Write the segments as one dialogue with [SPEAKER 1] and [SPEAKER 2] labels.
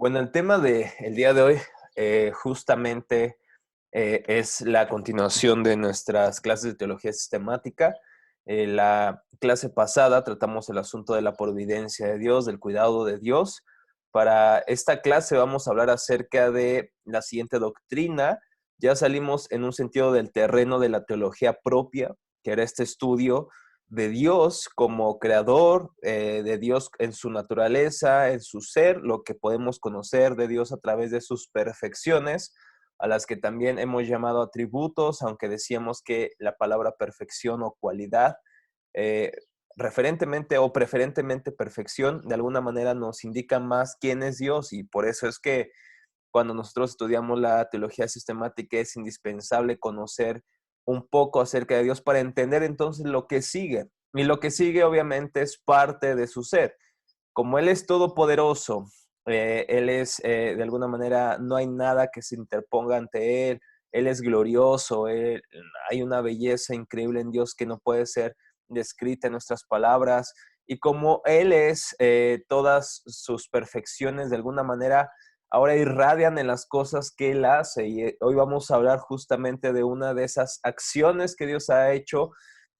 [SPEAKER 1] Bueno, el tema del día de hoy justamente es la continuación de nuestras clases de teología sistemática. La clase pasada tratamos el asunto de la providencia de Dios, del cuidado de Dios. Para esta clase vamos a hablar acerca de la siguiente doctrina. Ya salimos en un sentido del terreno de la teología propia, que era este estudio de Dios como creador, de Dios en su naturaleza, en su ser, lo que podemos conocer de Dios a través de sus perfecciones, a las que también hemos llamado atributos, aunque decíamos que la palabra perfección o cualidad, eh, referentemente o preferentemente perfección, de alguna manera nos indica más quién es Dios, y por eso es que cuando nosotros estudiamos la teología sistemática es indispensable conocer un poco acerca de Dios para entender entonces lo que sigue. Y lo que sigue obviamente es parte de su ser. Como Él es todopoderoso, Él es de alguna manera, no hay nada que se interponga ante Él es glorioso, hay una belleza increíble en Dios que no puede ser descrita en nuestras palabras. Y como Él es todas sus perfecciones de alguna manera, ahora irradian en las cosas que Él hace. Y hoy vamos a hablar justamente de una de esas acciones que Dios ha hecho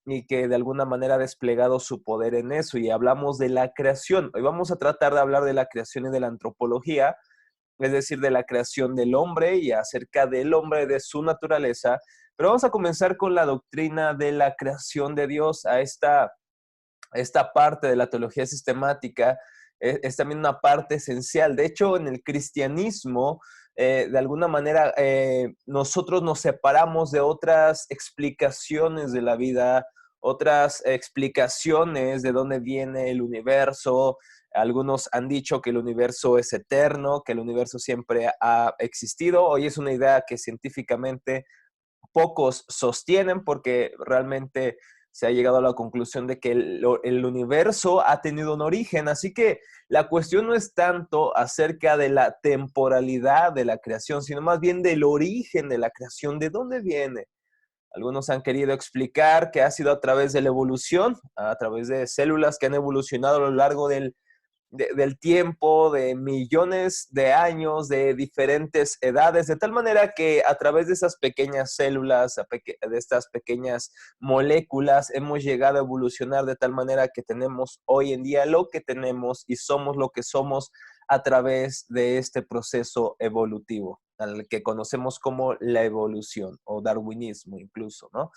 [SPEAKER 1] y que de alguna manera ha desplegado su poder en eso. Y hablamos de la creación. Hoy vamos a tratar de hablar de la creación y de la antropología, es decir, de la creación del hombre y acerca del hombre, de su naturaleza. Pero vamos a comenzar con la doctrina de la creación de Dios. Esta parte de la teología sistemática es también una parte esencial. De hecho, en el cristianismo, de alguna manera, nosotros nos separamos de otras explicaciones de la vida, otras explicaciones de dónde viene el universo. Algunos han dicho que el universo es eterno, que el universo siempre ha existido. Hoy es una idea que científicamente pocos sostienen porque realmente se ha llegado a la conclusión de que el universo ha tenido un origen. Así que la cuestión no es tanto acerca de la temporalidad de la creación, sino más bien del origen de la creación, de dónde viene. Algunos han querido explicar que ha sido a través de la evolución, a través de células que han evolucionado a lo largo del tiempo, de millones de años, de diferentes edades, de tal manera que a través de esas pequeñas células, de estas pequeñas moléculas, hemos llegado a evolucionar de tal manera que tenemos hoy en día lo que tenemos y somos lo que somos a través de este proceso evolutivo, al que conocemos como la evolución o darwinismo incluso, ¿no?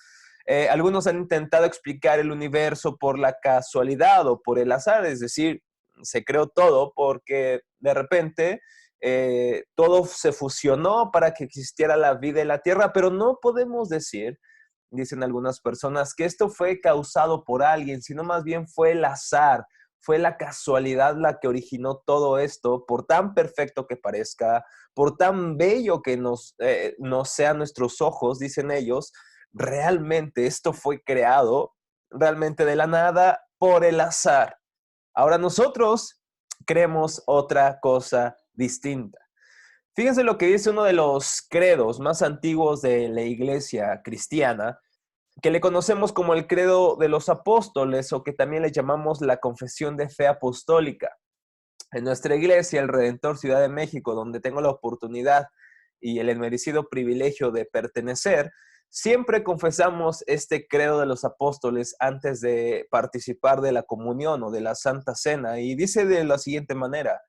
[SPEAKER 1] Algunos han intentado explicar el universo por la casualidad o por el azar, es decir, se creó todo porque de repente todo se fusionó para que existiera la vida en la Tierra, pero no podemos decir, dicen algunas personas, que esto fue causado por alguien, sino más bien fue el azar, fue la casualidad la que originó todo esto, por tan perfecto que parezca, por tan bello que nos sean nuestros ojos, dicen ellos, realmente esto fue creado realmente de la nada por el azar. Ahora nosotros creemos otra cosa distinta. Fíjense lo que dice uno de los credos más antiguos de la iglesia cristiana, que le conocemos como el credo de los apóstoles o que también le llamamos la confesión de fe apostólica. En nuestra iglesia, el Redentor Ciudad de México, donde tengo la oportunidad y el enmerecido privilegio de pertenecer, siempre confesamos este credo de los apóstoles antes de participar de la comunión o de la Santa Cena. Y dice de la siguiente manera: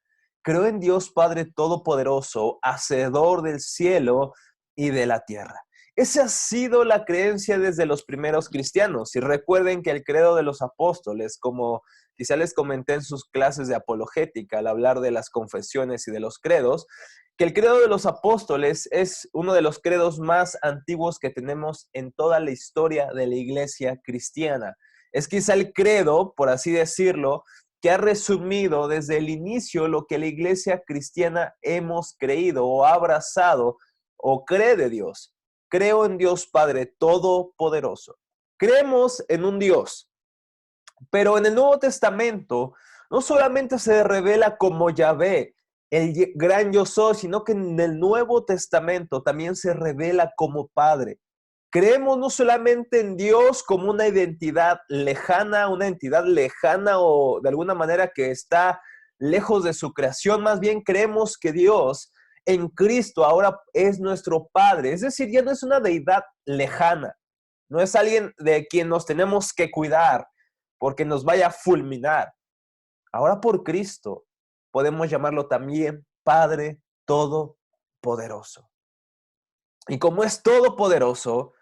[SPEAKER 1] creo en Dios Padre Todopoderoso, hacedor del cielo y de la tierra. Esa ha sido la creencia desde los primeros cristianos. Y recuerden que el credo de los apóstoles, como quizá les comenté en sus clases de apologética al hablar de las confesiones y de los credos, que el credo de los apóstoles es uno de los credos más antiguos que tenemos en toda la historia de la iglesia cristiana. Es quizá el credo, por así decirlo, que ha resumido desde el inicio lo que la iglesia cristiana hemos creído o abrazado o cree de Dios. Creo en Dios Padre Todopoderoso. Creemos en un Dios, pero en el Nuevo Testamento no solamente se revela como Yahvé, el gran yo soy, sino que en el Nuevo Testamento también se revela como Padre. Creemos no solamente en Dios como una entidad lejana o de alguna manera que está lejos de su creación, más bien creemos que Dios en Cristo ahora es nuestro Padre. Es decir, ya no es una deidad lejana, no es alguien de quien nos tenemos que cuidar porque nos vaya a fulminar. Ahora por Cristo podemos llamarlo también Padre Todopoderoso. Y como es todopoderoso,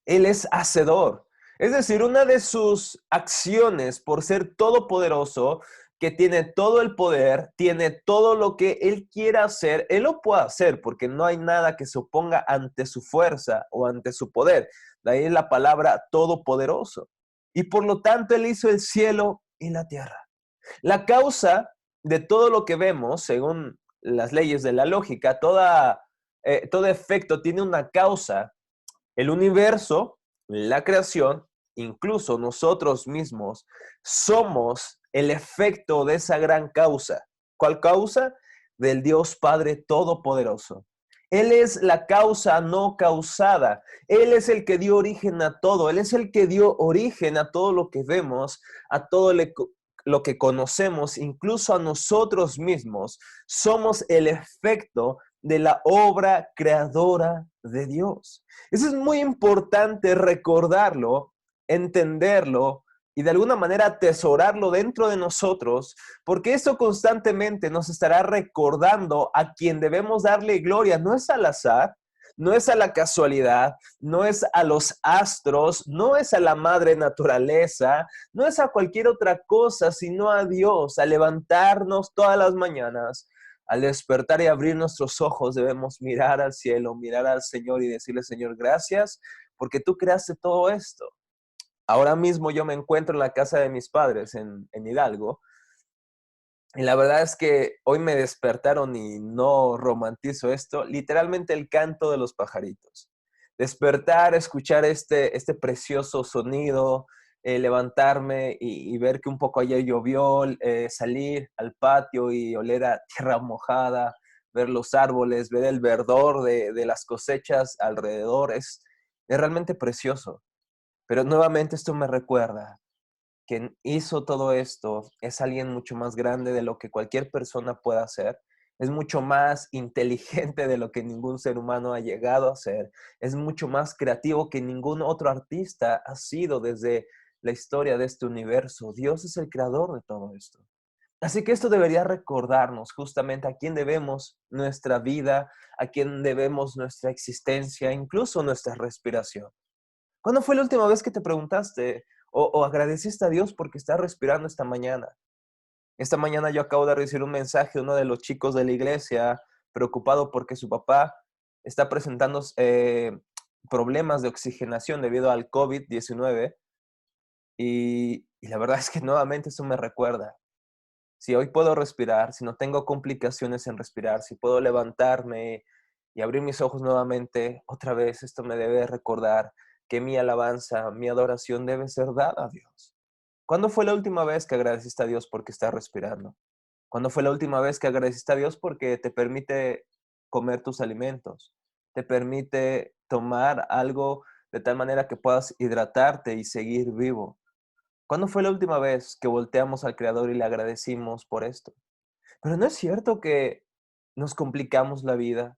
[SPEAKER 1] Él es hacedor. Es decir, una de sus acciones por ser todopoderoso, que tiene todo el poder, tiene todo lo que Él quiera hacer, Él lo puede hacer porque no hay nada que se oponga ante su fuerza o ante su poder. De ahí la palabra todopoderoso. Y por lo tanto Él hizo el cielo y la tierra. La causa de todo lo que vemos, según las leyes de la lógica, todo efecto tiene una causa. El universo, la creación, incluso nosotros mismos, somos el efecto de esa gran causa. ¿Cuál causa? Del Dios Padre Todopoderoso. Él es la causa no causada. Él es el que dio origen a todo. Él es el que dio origen a todo lo que vemos, a todo lo que conocemos, incluso a nosotros mismos. Somos el efecto de la obra creadora de Dios. Eso es muy importante recordarlo, entenderlo y de alguna manera atesorarlo dentro de nosotros, porque eso constantemente nos estará recordando a quien debemos darle gloria. No es al azar, no es a la casualidad, no es a los astros, no es a la madre naturaleza, no es a cualquier otra cosa, sino a Dios, a levantarnos todas las mañanas. Al despertar y abrir nuestros ojos debemos mirar al cielo, mirar al Señor y decirle, Señor, gracias porque tú creaste todo esto. Ahora mismo yo me encuentro en la casa de mis padres en Hidalgo y la verdad es que hoy me despertaron y no romantizo esto, literalmente el canto de los pajaritos. Despertar, escuchar este precioso sonido, levantarme y ver que un poco ayer llovió, salir al patio y oler a tierra mojada, ver los árboles, ver el verdor de las cosechas alrededor, es realmente precioso. Pero nuevamente esto me recuerda quien hizo todo esto es alguien mucho más grande de lo que cualquier persona pueda hacer. Es mucho más inteligente de lo que ningún ser humano ha llegado a ser. Es mucho más creativo que ningún otro artista ha sido desde la historia de este universo. Dios es el creador de todo esto. Así que esto debería recordarnos justamente a quién debemos nuestra vida, a quién debemos nuestra existencia, incluso nuestra respiración. ¿Cuándo fue la última vez que te preguntaste o agradeciste a Dios porque estás respirando esta mañana? Esta mañana yo acabo de recibir un mensaje de uno de los chicos de la iglesia preocupado porque su papá está presentando problemas de oxigenación debido al COVID-19 y la verdad es que nuevamente eso me recuerda. Si hoy puedo respirar, si no tengo complicaciones en respirar, si puedo levantarme y abrir mis ojos nuevamente, otra vez esto me debe recordar que mi alabanza, mi adoración debe ser dada a Dios. ¿Cuándo fue la última vez que agradeciste a Dios porque estás respirando? ¿Cuándo fue la última vez que agradeciste a Dios porque te permite comer tus alimentos? Te permite tomar algo de tal manera que puedas hidratarte y seguir vivo. ¿Cuándo fue la última vez que volteamos al Creador y le agradecimos por esto? Pero no es cierto que nos complicamos la vida.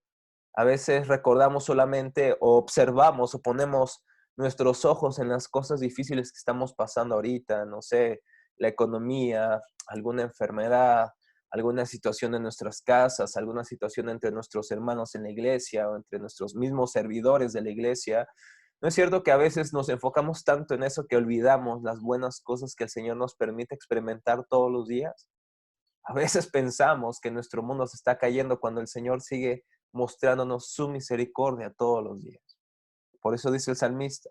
[SPEAKER 1] A veces recordamos solamente o observamos o ponemos nuestros ojos en las cosas difíciles que estamos pasando ahorita, no sé, la economía, alguna enfermedad, alguna situación en nuestras casas, alguna situación entre nuestros hermanos en la iglesia o entre nuestros mismos servidores de la iglesia. ¿No es cierto que a veces nos enfocamos tanto en eso que olvidamos las buenas cosas que el Señor nos permite experimentar todos los días? A veces pensamos que nuestro mundo se está cayendo cuando el Señor sigue mostrándonos su misericordia todos los días. Por eso dice el salmista,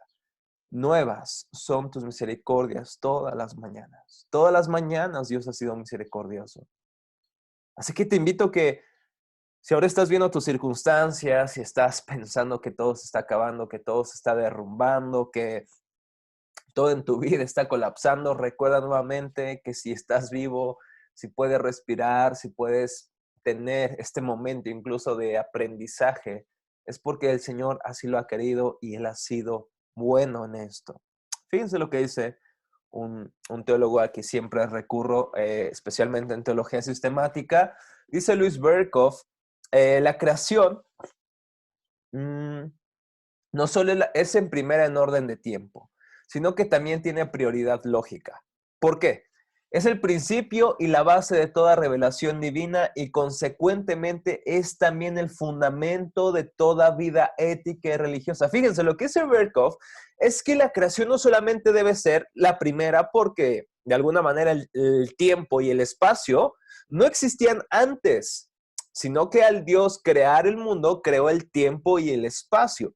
[SPEAKER 1] nuevas son tus misericordias todas las mañanas. Todas las mañanas Dios ha sido misericordioso. Así que te invito que si ahora estás viendo tus circunstancias, si estás pensando que todo se está acabando, que todo se está derrumbando, que todo en tu vida está colapsando, recuerda nuevamente que si estás vivo, si puedes respirar, si puedes tener este momento incluso de aprendizaje, es porque el Señor así lo ha querido y Él ha sido bueno en esto. Fíjense lo que dice un teólogo al que siempre recurro, especialmente en teología sistemática. Dice Louis Berkhoff, la creación no solo es en primera en orden de tiempo, sino que también tiene prioridad lógica. ¿Por qué? Es el principio y la base de toda revelación divina y consecuentemente es también el fundamento de toda vida ética y religiosa. Fíjense, lo que dice Berkhoff es que la creación no solamente debe ser la primera porque de alguna manera el tiempo y el espacio no existían antes, sino que al Dios crear el mundo, creó el tiempo y el espacio.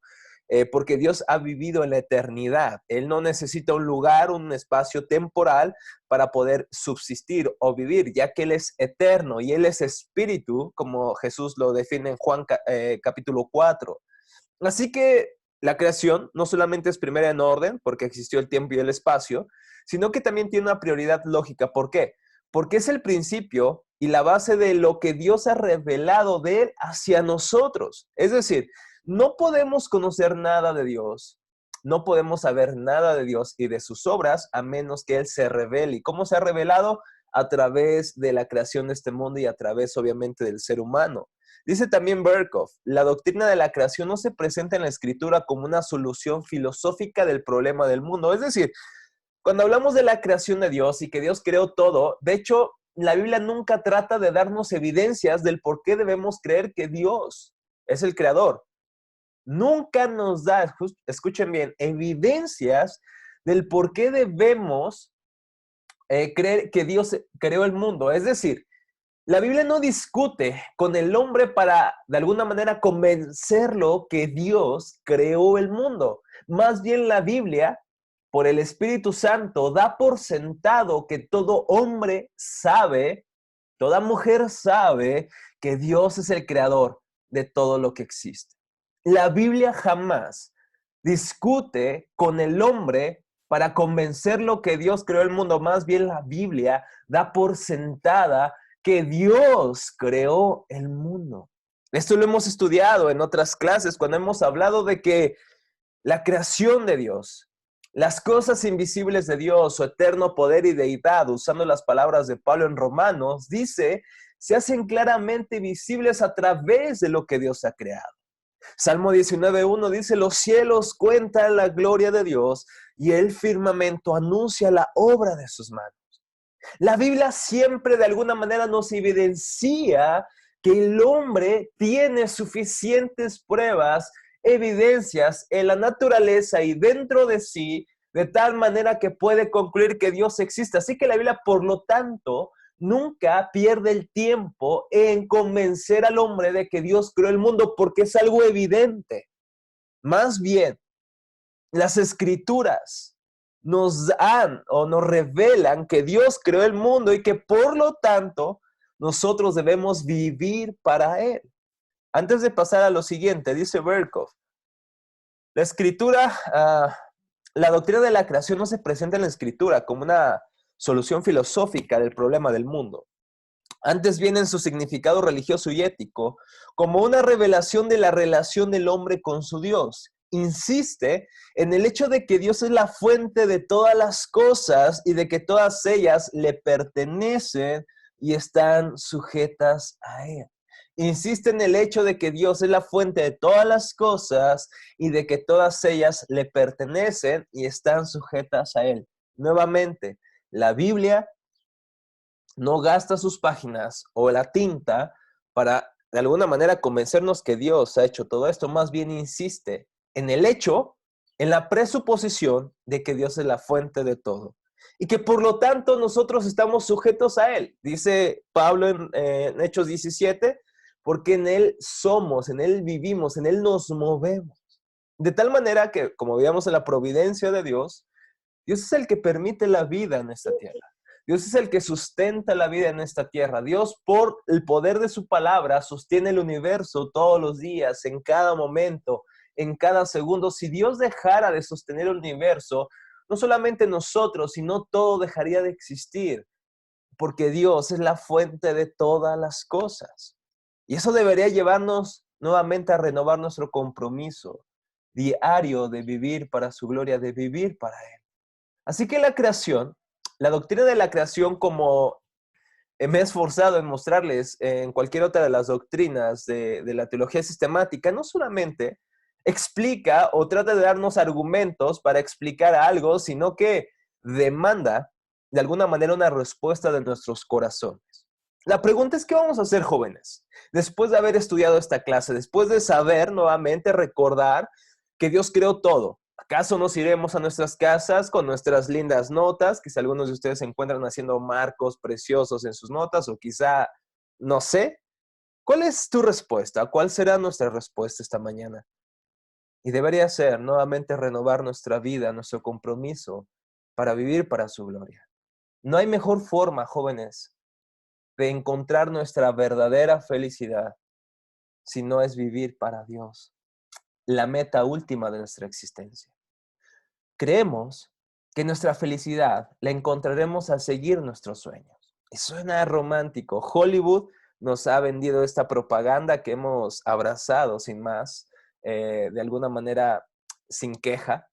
[SPEAKER 1] Porque Dios ha vivido en la eternidad. Él no necesita un lugar, un espacio temporal para poder subsistir o vivir, ya que Él es eterno y Él es espíritu, como Jesús lo define en Juan capítulo 4. Así que la creación no solamente es primera en orden, porque existió el tiempo y el espacio, sino que también tiene una prioridad lógica. ¿Por qué? Porque es el principio y la base de lo que Dios ha revelado de Él hacia nosotros. Es decir, no podemos conocer nada de Dios, no podemos saber nada de Dios y de sus obras a menos que Él se revele. ¿Y cómo se ha revelado? A través de la creación de este mundo y a través, obviamente, del ser humano. Dice también Berkhoff, la doctrina de la creación no se presenta en la escritura como una solución filosófica del problema del mundo. Es decir, cuando hablamos de la creación de Dios y que Dios creó todo, de hecho, la Biblia nunca trata de darnos evidencias del por qué debemos creer que Dios es el creador. Nunca nos da, escuchen bien, evidencias del por qué debemos creer que Dios creó el mundo. Es decir, la Biblia no discute con el hombre para, de alguna manera, convencerlo que Dios creó el mundo. Más bien la Biblia, por el Espíritu Santo, da por sentado que todo hombre sabe, toda mujer sabe que Dios es el creador de todo lo que existe. La Biblia jamás discute con el hombre para convencerlo que Dios creó el mundo. Más bien la Biblia da por sentada que Dios creó el mundo. Esto lo hemos estudiado en otras clases cuando hemos hablado de que la creación de Dios, las cosas invisibles de Dios, su eterno poder y deidad, usando las palabras de Pablo en Romanos, dice, se hacen claramente visibles a través de lo que Dios ha creado. Salmo 19.1 dice, los cielos cuentan la gloria de Dios y el firmamento anuncia la obra de sus manos. La Biblia siempre de alguna manera nos evidencia que el hombre tiene suficientes pruebas, evidencias en la naturaleza y dentro de sí, de tal manera que puede concluir que Dios existe. Así que la Biblia, por lo tanto, nunca pierde el tiempo en convencer al hombre de que Dios creó el mundo porque es algo evidente. Más bien, las escrituras nos dan o nos revelan que Dios creó el mundo y que por lo tanto nosotros debemos vivir para Él. Antes de pasar a lo siguiente, dice Berkhoff, la escritura, la doctrina de la creación no se presenta en la escritura como una solución filosófica del problema del mundo. Antes viene en su significado religioso y ético como una revelación de la relación del hombre con su Dios. Insiste en el hecho de que Dios es la fuente de todas las cosas y de que todas ellas le pertenecen y están sujetas a Él. Insiste en el hecho de que Dios es la fuente de todas las cosas y de que todas ellas le pertenecen y están sujetas a Él. Nuevamente, la Biblia no gasta sus páginas o la tinta para de alguna manera convencernos que Dios ha hecho todo esto, más bien insiste en el hecho, en la presuposición de que Dios es la fuente de todo y que por lo tanto nosotros estamos sujetos a Él. Dice Pablo en Hechos 17, porque en Él somos, en Él vivimos, en Él nos movemos. De tal manera que, como veíamos en la providencia de Dios, Dios es el que permite la vida en esta tierra. Dios es el que sustenta la vida en esta tierra. Dios, por el poder de su palabra, sostiene el universo todos los días, en cada momento, en cada segundo. Si Dios dejara de sostener el universo, no solamente nosotros, sino todo dejaría de existir, porque Dios es la fuente de todas las cosas. Y eso debería llevarnos nuevamente a renovar nuestro compromiso diario de vivir para su gloria, de vivir para Él. Así que la creación, la doctrina de la creación, como me he esforzado en mostrarles en cualquier otra de las doctrinas de la teología sistemática, no solamente explica o trata de darnos argumentos para explicar algo, sino que demanda de alguna manera una respuesta de nuestros corazones. La pregunta es, ¿qué vamos a hacer, jóvenes? Después de haber estudiado esta clase, después de saber nuevamente, recordar que Dios creó todo. ¿Acaso nos iremos a nuestras casas con nuestras lindas notas? Quizá algunos de ustedes se encuentran haciendo marcos preciosos en sus notas o quizá, no sé. ¿Cuál es tu respuesta? ¿Cuál será nuestra respuesta esta mañana? Y debería ser nuevamente renovar nuestra vida, nuestro compromiso para vivir para su gloria. No hay mejor forma, jóvenes, de encontrar nuestra verdadera felicidad si no es vivir para Dios, la meta última de nuestra existencia. Creemos que nuestra felicidad la encontraremos al seguir nuestros sueños. Y suena romántico. Hollywood nos ha vendido esta propaganda que hemos abrazado sin más, de alguna manera sin queja.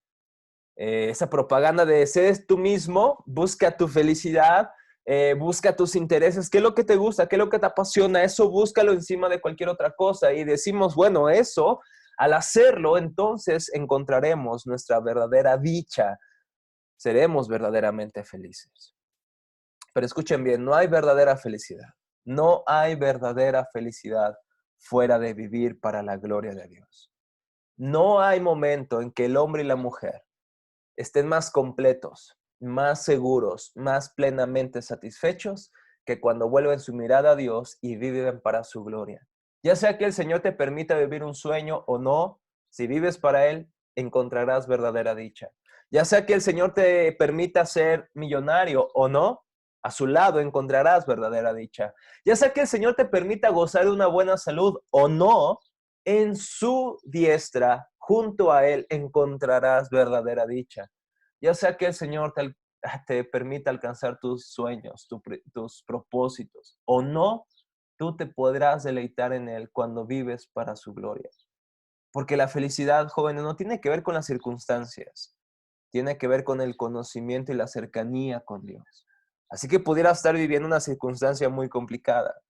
[SPEAKER 1] Esa propaganda de ser tú mismo, busca tu felicidad, busca tus intereses, qué es lo que te gusta, qué es lo que te apasiona, eso búscalo encima de cualquier otra cosa. Y decimos, bueno, eso, al hacerlo, entonces encontraremos nuestra verdadera dicha, seremos verdaderamente felices. Pero escuchen bien, no hay verdadera felicidad. No hay verdadera felicidad fuera de vivir para la gloria de Dios. No hay momento en que el hombre y la mujer estén más completos, más seguros, más plenamente satisfechos que cuando vuelven su mirada a Dios y viven para su gloria. Ya sea que el Señor te permita vivir un sueño o no, si vives para Él, encontrarás verdadera dicha. Ya sea que el Señor te permita ser millonario o no, a su lado encontrarás verdadera dicha. Ya sea que el Señor te permita gozar de una buena salud o no, en su diestra, junto a Él, encontrarás verdadera dicha. Ya sea que el Señor te permita alcanzar tus sueños, tus propósitos, o no, tú te podrás deleitar en Él cuando vives para su gloria. Porque la felicidad, jóvenes, no tiene que ver con las circunstancias, tiene que ver con el conocimiento y la cercanía con Dios. Así que pudieras estar viviendo una circunstancia muy complicada,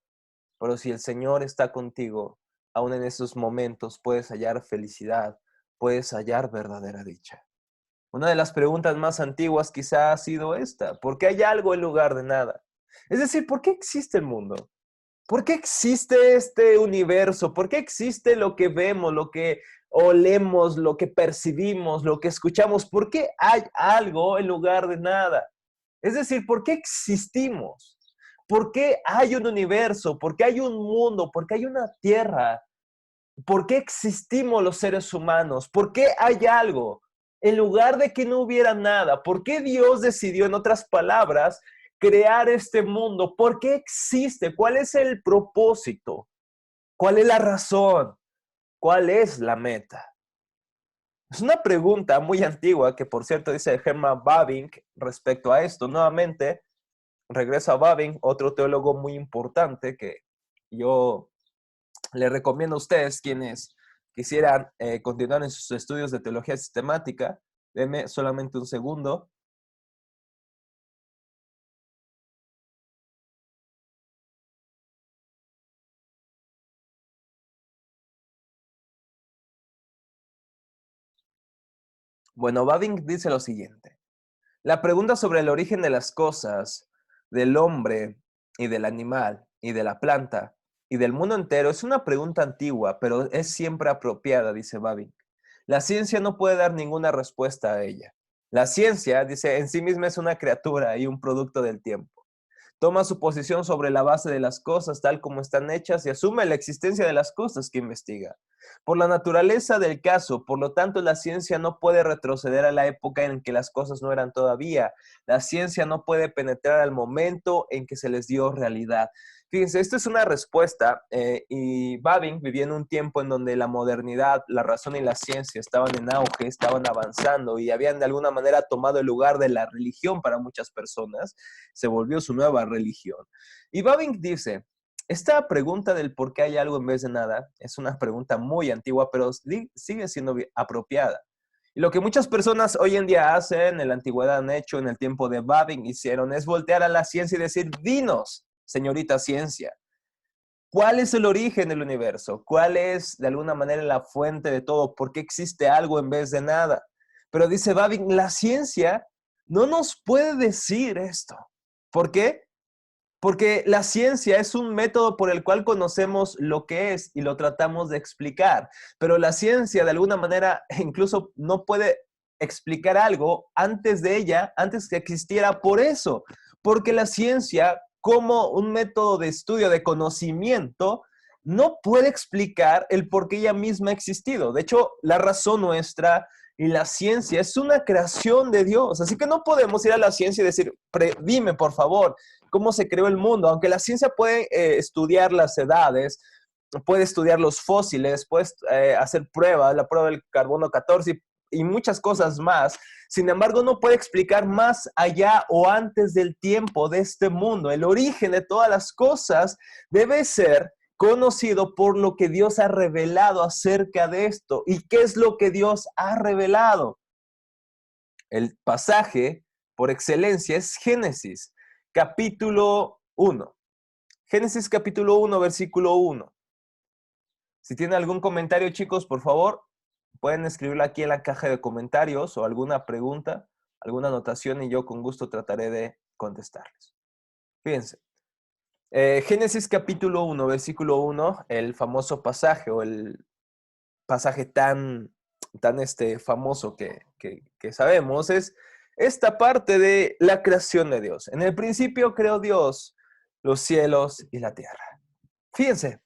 [SPEAKER 1] pero si el Señor está contigo, aún en esos momentos puedes hallar felicidad, puedes hallar verdadera dicha. Una de las preguntas más antiguas quizá ha sido esta: ¿por qué hay algo en lugar de nada? Es decir, ¿por qué existe el mundo? ¿Por qué existe este universo? ¿Por qué existe lo que vemos, lo que olemos, lo que percibimos, lo que escuchamos? ¿Por qué hay algo en lugar de nada? Es decir, ¿por qué existimos? ¿Por qué hay un universo? ¿Por qué hay un mundo? ¿Por qué hay una tierra? ¿Por qué existimos los seres humanos? ¿Por qué hay algo? En lugar de que no hubiera nada, ¿por qué Dios decidió, en otras palabras, crear este mundo? ¿Por qué existe? ¿Cuál es el propósito? ¿Cuál es la razón? ¿Cuál es la meta? Es una pregunta muy antigua que, por cierto, dice Herman Bavinck respecto a esto. Nuevamente, regreso a Bavinck, otro teólogo muy importante que yo le recomiendo a ustedes, quienes quisieran continuar en sus estudios de teología sistemática. Denme solamente un segundo. Bueno, Bavinck dice lo siguiente: la pregunta sobre el origen de las cosas, del hombre y del animal y de la planta y del mundo entero es una pregunta antigua, pero es siempre apropiada, dice Bavinck. La ciencia no puede dar ninguna respuesta a ella. La ciencia, dice, en sí misma es una criatura y un producto del tiempo. Toma su posición sobre la base de las cosas tal como están hechas y asume la existencia de las cosas que investiga. Por la naturaleza del caso, por lo tanto, la ciencia no puede retroceder a la época en que las cosas no eran todavía. La ciencia no puede penetrar al momento en que se les dio realidad. Fíjense, esto es una respuesta y Bavinck vivía en un tiempo en donde la modernidad, la razón y la ciencia estaban en auge, estaban avanzando y habían de alguna manera tomado el lugar de la religión para muchas personas. Se volvió su nueva religión. Y Bavinck dice: esta pregunta del por qué hay algo en vez de nada es una pregunta muy antigua, pero sigue siendo apropiada. Y lo que muchas personas hoy en día hacen, en la antigüedad han hecho, en el tiempo de Babbing hicieron, es voltear a la ciencia y decir, dinos, señorita ciencia, ¿cuál es el origen del universo? ¿Cuál es, de alguna manera, la fuente de todo? ¿Por qué existe algo en vez de nada? Pero dice Babbing, la ciencia no nos puede decir esto. ¿Por qué? Porque la ciencia es un método por el cual conocemos lo que es y lo tratamos de explicar. Pero la ciencia, de alguna manera, incluso no puede explicar algo antes de ella, antes que existiera por eso. Porque la ciencia, como un método de estudio, de conocimiento, no puede explicar el por qué ella misma ha existido. De hecho, la razón nuestra y la ciencia es una creación de Dios. Así que no podemos ir a la ciencia y decir, dime, por favor, cómo se creó el mundo. Aunque la ciencia puede estudiar las edades, puede estudiar los fósiles, puede hacer pruebas, la prueba del carbono 14 y muchas cosas más. Sin embargo, no puede explicar más allá o antes del tiempo de este mundo. El origen de todas las cosas debe ser conocido por lo que Dios ha revelado acerca de esto. ¿Y qué es lo que Dios ha revelado? El pasaje por excelencia es Génesis, capítulo 1. Génesis capítulo 1, versículo 1. Si tienen algún comentario, chicos, por favor, pueden escribirlo aquí en la caja de comentarios o alguna pregunta, alguna anotación y yo con gusto trataré de contestarles. Fíjense. Génesis capítulo 1, versículo 1, el famoso pasaje o el pasaje tan famoso que sabemos, es esta parte de la creación de Dios. En el principio creó Dios los cielos y la tierra. Fíjense,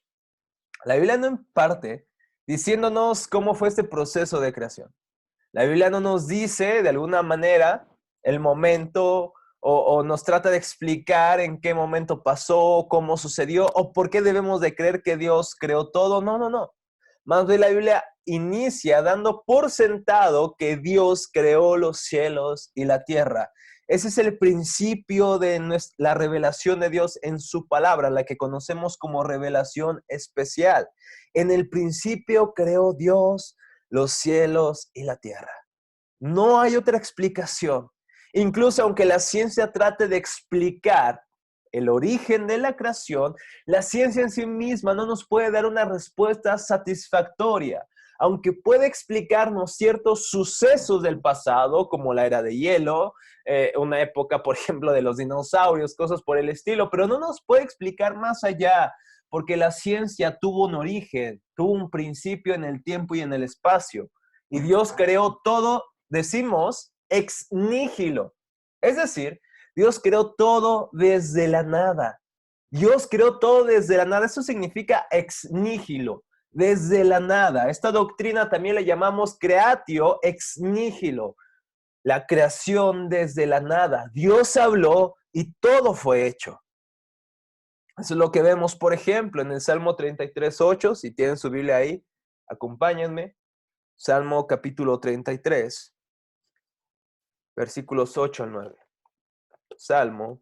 [SPEAKER 1] la Biblia no imparte diciéndonos cómo fue este proceso de creación. La Biblia no nos dice de alguna manera el momento o nos trata de explicar en qué momento pasó, cómo sucedió o por qué debemos de creer que Dios creó todo. No, no, no. Más bien la Biblia inicia dando por sentado que Dios creó los cielos y la tierra. Ese es el principio de la revelación de Dios en su palabra, la que conocemos como revelación especial. En el principio creó Dios los cielos y la tierra. No hay otra explicación. Incluso aunque la ciencia trate de explicar el origen de la creación, la ciencia en sí misma no nos puede dar una respuesta satisfactoria. Aunque puede explicarnos ciertos sucesos del pasado, como la era de hielo, una época, por ejemplo, de los dinosaurios, cosas por el estilo, pero no nos puede explicar más allá, porque la ciencia tuvo un origen, tuvo un principio en el tiempo y en el espacio. Y Dios creó todo, decimos, ex nihilo. Es decir, Dios creó todo desde la nada. Dios creó todo desde la nada. Eso significa ex nihilo, desde la nada. Esta doctrina también le llamamos creatio ex nihilo, la creación desde la nada. Dios habló y todo fue hecho. Eso es lo que vemos, por ejemplo, en el Salmo 33:8. Si tienen su Biblia ahí, acompáñenme. Salmo capítulo 33, versículos 8 al 9. Salmo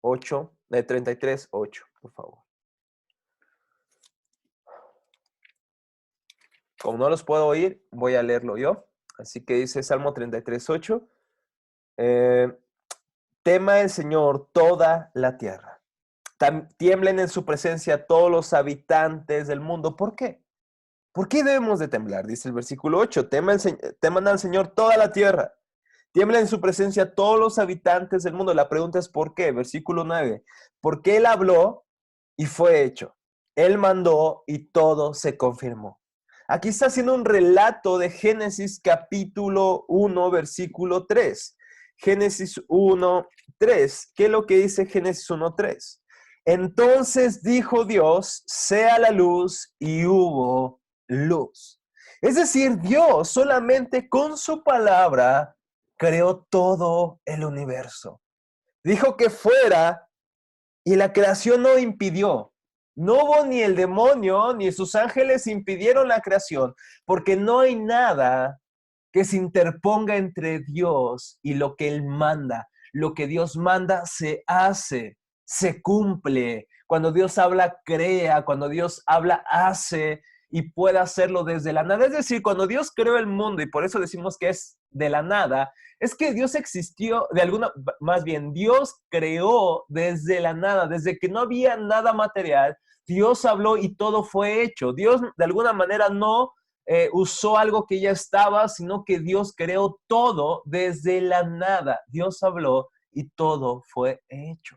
[SPEAKER 1] 33:8, por favor. Como no los puedo oír, voy a leerlo yo. Así que dice Salmo 33:8. Tema el Señor toda la tierra. Tiemblen en su presencia todos los habitantes del mundo. ¿Por qué? ¿Por qué debemos de temblar? Dice el versículo 8. Teman al Señor toda la tierra. Tiemblen en su presencia todos los habitantes del mundo. La pregunta es ¿por qué? Versículo 9. Porque Él habló y fue hecho. Él mandó y todo se confirmó. Aquí está haciendo un relato de Génesis capítulo 1, versículo 3. Génesis 1, 3. ¿Qué es lo que dice Génesis 1, 3? Entonces dijo Dios, sea la luz y hubo luz. Es decir, Dios solamente con su palabra creó todo el universo. Dijo que fuera y la creación no impidió. No hubo ni el demonio ni sus ángeles impidieron la creación, porque no hay nada que se interponga entre Dios y lo que Él manda. Lo que Dios manda se hace, se cumple. Cuando Dios habla, crea. Cuando Dios habla, hace. y pueda hacerlo desde la nada. Es decir, cuando Dios creó el mundo, y por eso decimos que es de la nada, es que Dios existió más bien, Dios creó desde la nada, desde que no había nada material, Dios habló y todo fue hecho. Dios de alguna manera no usó algo que ya estaba, sino que Dios creó todo desde la nada. Dios habló y todo fue hecho.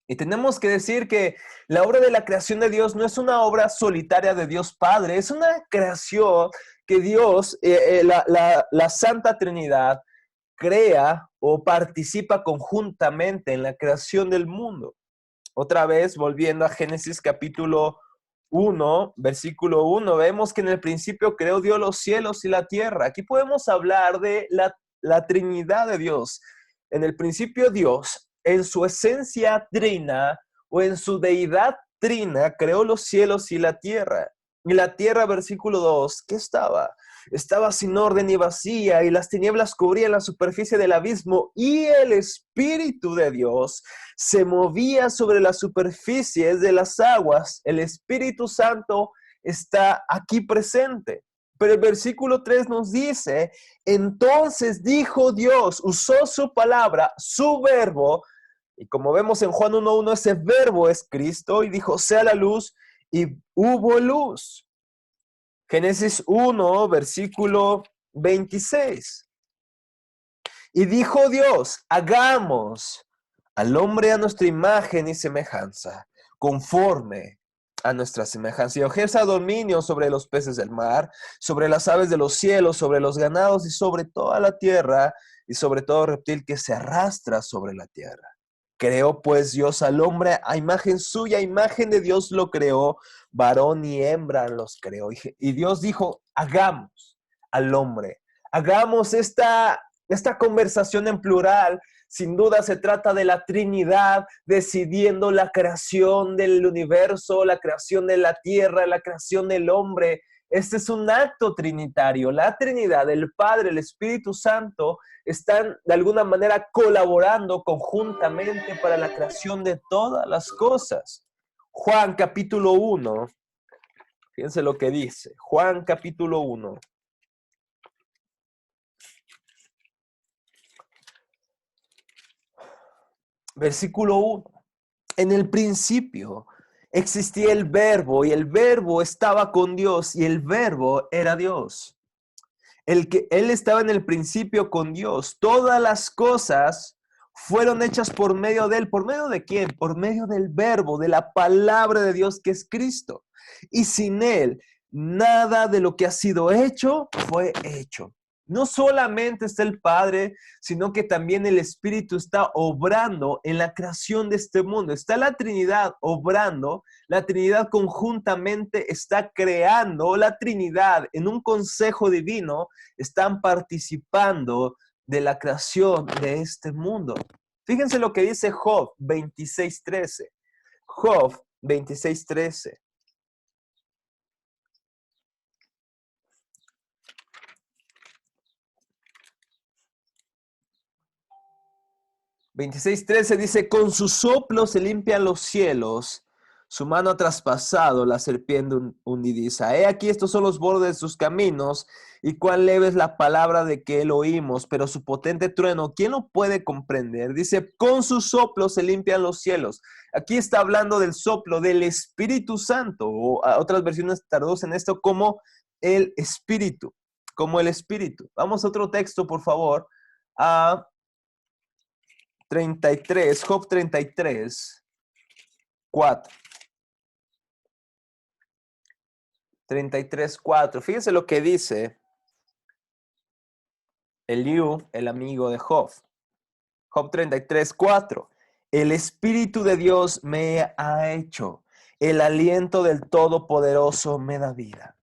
[SPEAKER 1] Y tenemos que decir que la obra de la creación de Dios no es una obra solitaria de Dios Padre, es una creación que Dios, la Santa Trinidad, crea o participa conjuntamente en la creación del mundo. Otra vez, volviendo a Génesis capítulo 1, versículo 1, vemos que en el principio creó Dios los cielos y la tierra. Aquí podemos hablar de la Trinidad de Dios. En el principio Dios, en su esencia trina o en su deidad trina, creó los cielos y la tierra. Y la tierra, versículo 2, ¿qué estaba? Estaba sin orden y vacía, y las tinieblas cubrían la superficie del abismo, y el Espíritu de Dios se movía sobre las superficies de las aguas. El Espíritu Santo está aquí presente. Pero el versículo 3 nos dice, entonces dijo Dios, usó su palabra, su verbo, y como vemos en Juan 1:1, ese verbo es Cristo, y dijo, sea la luz, y hubo luz. Génesis 1, versículo 26. Y dijo Dios, hagamos al hombre a nuestra imagen y semejanza, conforme a nuestra semejanza, y ejerza dominio sobre los peces del mar, sobre las aves de los cielos, sobre los ganados y sobre toda la tierra, y sobre todo reptil que se arrastra sobre la tierra. Creó pues Dios al hombre a imagen suya, a imagen de Dios lo creó, varón y hembra los creó. Y Dios dijo, hagamos al hombre, hagamos esta conversación en plural. Sin duda se trata de la Trinidad decidiendo la creación del universo, la creación de la tierra, la creación del hombre. Este es un acto trinitario. La Trinidad, el Padre, el Espíritu Santo, están de alguna manera colaborando conjuntamente para la creación de todas las cosas. Juan capítulo 1, fíjense lo que dice. Juan capítulo 1. Versículo 1. En el principio existía el verbo y el verbo estaba con Dios y el verbo era Dios. Él estaba en el principio con Dios. Todas las cosas fueron hechas por medio de él. ¿Por medio de quién? Por medio del verbo, de la palabra de Dios que es Cristo. Y sin él, nada de lo que ha sido hecho fue hecho. No solamente está el Padre, sino que también el Espíritu está obrando en la creación de este mundo. Está la Trinidad obrando, la Trinidad conjuntamente está creando, la Trinidad en un consejo divino están participando de la creación de este mundo. Fíjense lo que dice Job 26:13. Job 26:13. 26:13 dice, con su soplo se limpian los cielos, su mano ha traspasado la serpiente hundidiza. He aquí, estos son los bordes de sus caminos, y cuán leve es la palabra de que él oímos, pero su potente trueno, ¿quién lo puede comprender? Dice, con su soplo se limpian los cielos. Aquí está hablando del soplo del Espíritu Santo, o otras versiones traducen esto como el Espíritu, como el Espíritu. Vamos a otro texto, por favor, a 33, Job 33, 4. 33, 4. Fíjense lo que dice Eliú, el amigo de Job. Job 33, 4. El Espíritu de Dios me ha hecho, el aliento del Todopoderoso me da vida.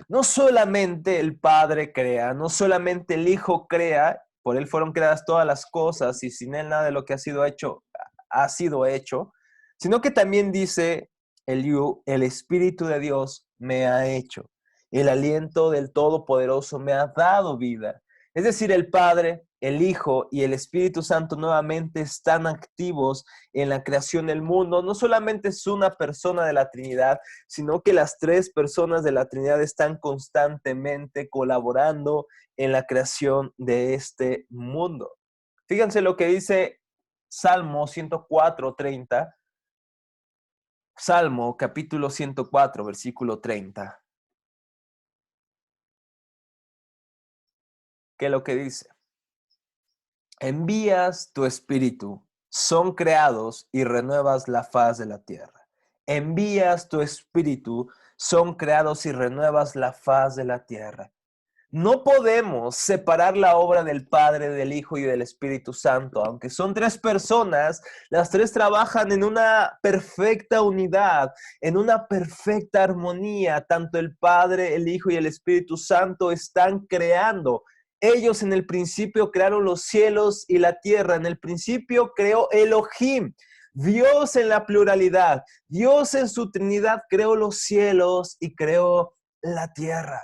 [SPEAKER 1] No solamente el Padre crea, no solamente el Hijo crea, por él fueron creadas todas las cosas y sin él nada de lo que ha sido hecho, sino que también dice el Espíritu de Dios me ha hecho. El aliento del Todopoderoso me ha dado vida. Es decir, el Padre, el Hijo y el Espíritu Santo nuevamente están activos en la creación del mundo. No solamente es una persona de la Trinidad, sino que las tres personas de la Trinidad están constantemente colaborando en la creación de este mundo. Fíjense lo que dice Salmo 104:30. Salmo capítulo 104, versículo 30. ¿Qué es lo que dice? Envías tu espíritu, son creados y renuevas la faz de la tierra. Envías tu espíritu, son creados y renuevas la faz de la tierra. No podemos separar la obra del Padre, del Hijo y del Espíritu Santo. Aunque son tres personas, las tres trabajan en una perfecta unidad, en una perfecta armonía. Tanto el Padre, el Hijo y el Espíritu Santo están creando. Ellos en el principio crearon los cielos y la tierra. En el principio creó Elohim, Dios en la pluralidad. Dios en su Trinidad creó los cielos y creó la tierra.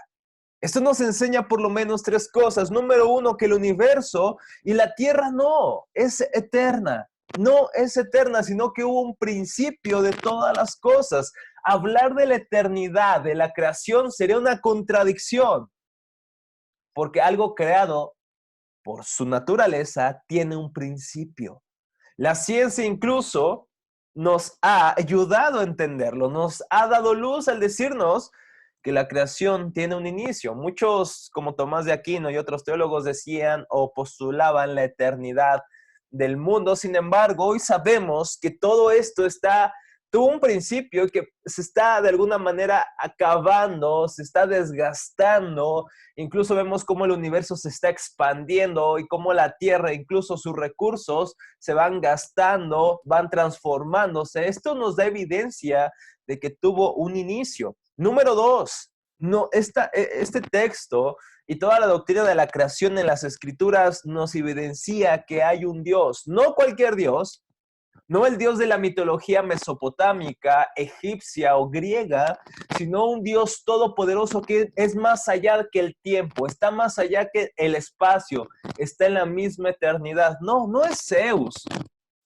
[SPEAKER 1] Esto nos enseña por lo menos tres cosas. Número uno, que el universo y la tierra no es eterna. No es eterna, sino que hubo un principio de todas las cosas. Hablar de la eternidad, de la creación, sería una contradicción, porque algo creado por su naturaleza tiene un principio. La ciencia incluso nos ha ayudado a entenderlo, nos ha dado luz al decirnos que la creación tiene un inicio. Muchos, como Tomás de Aquino y otros teólogos, decían o postulaban la eternidad del mundo. Sin embargo, hoy sabemos que todo esto tuvo un principio y que se está de alguna manera acabando, se está desgastando. Incluso vemos cómo el universo se está expandiendo y cómo la Tierra, incluso sus recursos, se van gastando, van transformándose. Esto nos da evidencia de que tuvo un inicio. Número dos, no, este texto y toda la doctrina de la creación en las Escrituras nos evidencia que hay un Dios, no cualquier Dios, no el Dios de la mitología mesopotámica, egipcia o griega, sino un Dios todopoderoso que es más allá que el tiempo, está más allá que el espacio, está en la misma eternidad. No, no es Zeus,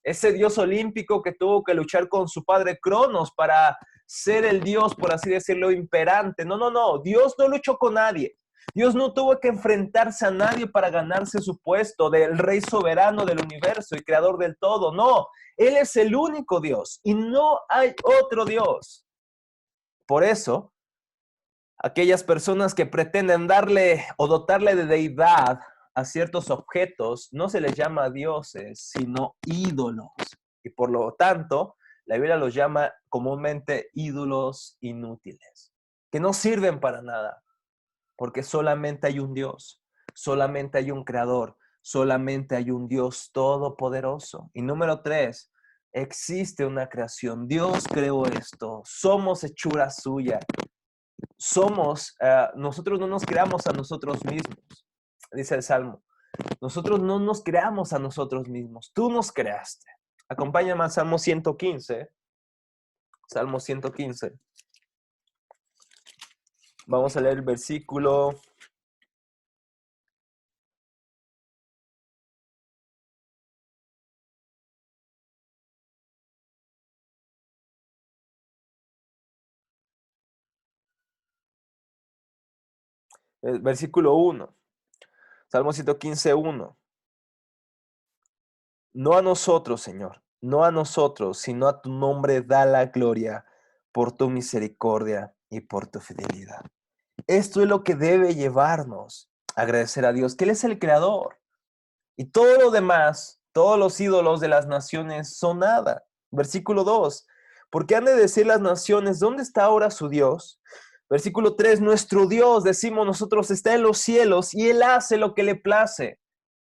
[SPEAKER 1] ese dios olímpico que tuvo que luchar con su padre Cronos para ser el dios, por así decirlo, imperante. No, no, no. Dios no luchó con nadie. Dios no tuvo que enfrentarse a nadie para ganarse su puesto del rey soberano del universo y creador del todo. No, Él es el único Dios y no hay otro Dios. Por eso, aquellas personas que pretenden darle o dotarle de deidad a ciertos objetos, no se les llama dioses, sino ídolos. Y por lo tanto, la Biblia los llama comúnmente ídolos inútiles, que no sirven para nada, porque solamente hay un Dios, solamente hay un creador, solamente hay un Dios todopoderoso. Y número tres, existe una creación. Dios creó esto, somos hechura suya. Nosotros no nos creamos a nosotros mismos, dice el Salmo. Nosotros no nos creamos a nosotros mismos, tú nos creaste. Acompáñame al Salmo 115. Salmo 115. Vamos a leer el versículo. Versículo 1. Salmo 115, 1. No a nosotros, Señor, no a nosotros, sino a tu nombre da la gloria por tu misericordia y por tu fidelidad. Esto es lo que debe llevarnos a agradecer a Dios, que Él es el creador. Y todo lo demás, todos los ídolos de las naciones son nada. Versículo 2. Porque han de decir las naciones, ¿dónde está ahora su Dios? Versículo 3. Nuestro Dios, decimos nosotros, está en los cielos y Él hace lo que le place.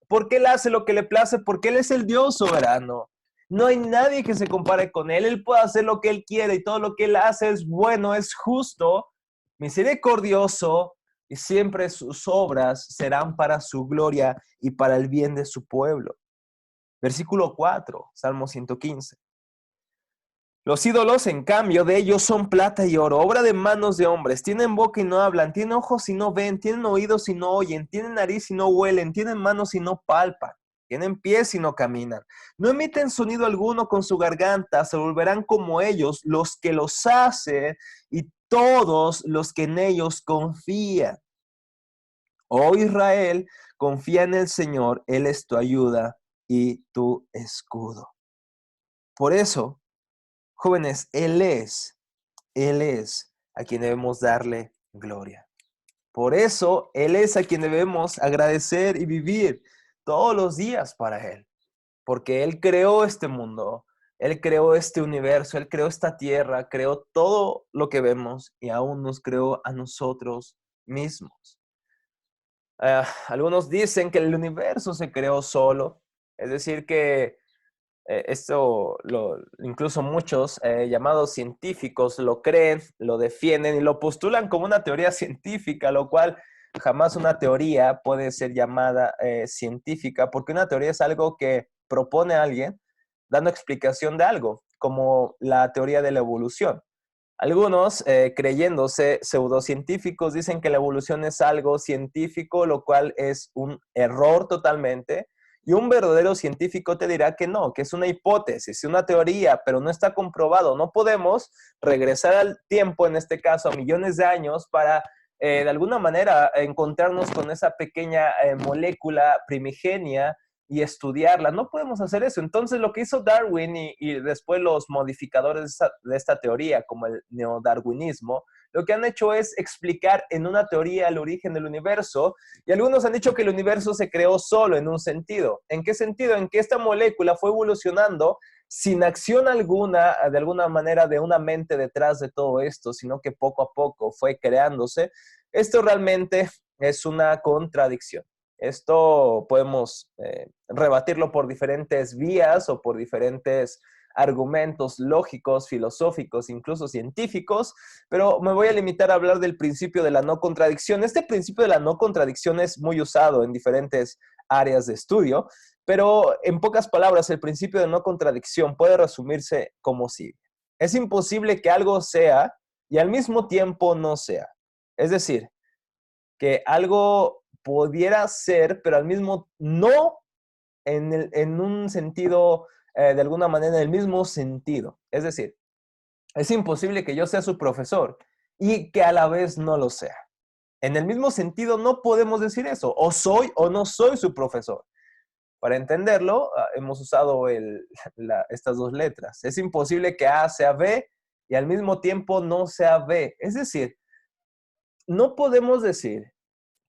[SPEAKER 1] ¿Por qué Él hace lo que le place? Porque Él es el Dios soberano. No hay nadie que se compare con Él. Él puede hacer lo que Él quiere y todo lo que Él hace es bueno, es justo, misericordioso, y siempre sus obras serán para su gloria y para el bien de su pueblo. Versículo 4, Salmo 115. Los ídolos, en cambio, de ellos son plata y oro, obra de manos de hombres. Tienen boca y no hablan, tienen ojos y no ven, tienen oídos y no oyen, tienen nariz y no huelen, tienen manos y no palpan, tienen pies y no caminan. No emiten sonido alguno con su garganta, se volverán como ellos los que los hacen y todos los que en ellos confían. Oh Israel, confía en el Señor, Él es tu ayuda y tu escudo. Por eso, jóvenes, Él es a quien debemos darle gloria. Por eso, Él es a quien debemos agradecer y vivir todos los días para Él. Porque Él creó este mundo, Él creó este universo, Él creó esta tierra, creó todo lo que vemos y aún nos creó a nosotros mismos. Algunos dicen que el universo se creó solo, es decir, que incluso muchos llamados científicos lo creen, lo defienden y lo postulan como una teoría científica, lo cual jamás una teoría puede ser llamada científica, porque una teoría es algo que propone a alguien dando explicación de algo, como la teoría de la evolución. Algunos, creyéndose pseudocientíficos, dicen que la evolución es algo científico, lo cual es un error totalmente. Y un verdadero científico te dirá que no, que es una hipótesis, una teoría, pero no está comprobado. No podemos regresar al tiempo, en este caso a millones de años, para de alguna manera encontrarnos con esa pequeña molécula primigenia y estudiarla. No podemos hacer eso. Entonces, lo que hizo Darwin y después los modificadores de esta teoría, como el neodarwinismo, lo que han hecho es explicar en una teoría el origen del universo, y algunos han dicho que el universo se creó solo en un sentido. ¿En qué sentido? En que esta molécula fue evolucionando sin acción alguna, de alguna manera, de una mente detrás de todo esto, sino que poco a poco fue creándose. Esto realmente es una contradicción. Esto podemos rebatirlo por diferentes vías o por diferentes argumentos lógicos, filosóficos, incluso científicos, pero me voy a limitar a hablar del principio de la no contradicción. Este principio de la no contradicción es muy usado en diferentes áreas de estudio, pero en pocas palabras, el principio de no contradicción puede resumirse como sigue. Es imposible que algo sea y al mismo tiempo no sea. Es decir, que algo pudiera ser, pero al mismo no en un sentido, de alguna manera, en el mismo sentido. Es decir, es imposible que yo sea su profesor y que a la vez no lo sea. En el mismo sentido, no podemos decir eso. O soy o no soy su profesor. Para entenderlo, hemos usado estas dos letras. Es imposible que A sea B y al mismo tiempo no sea B. Es decir, no podemos decir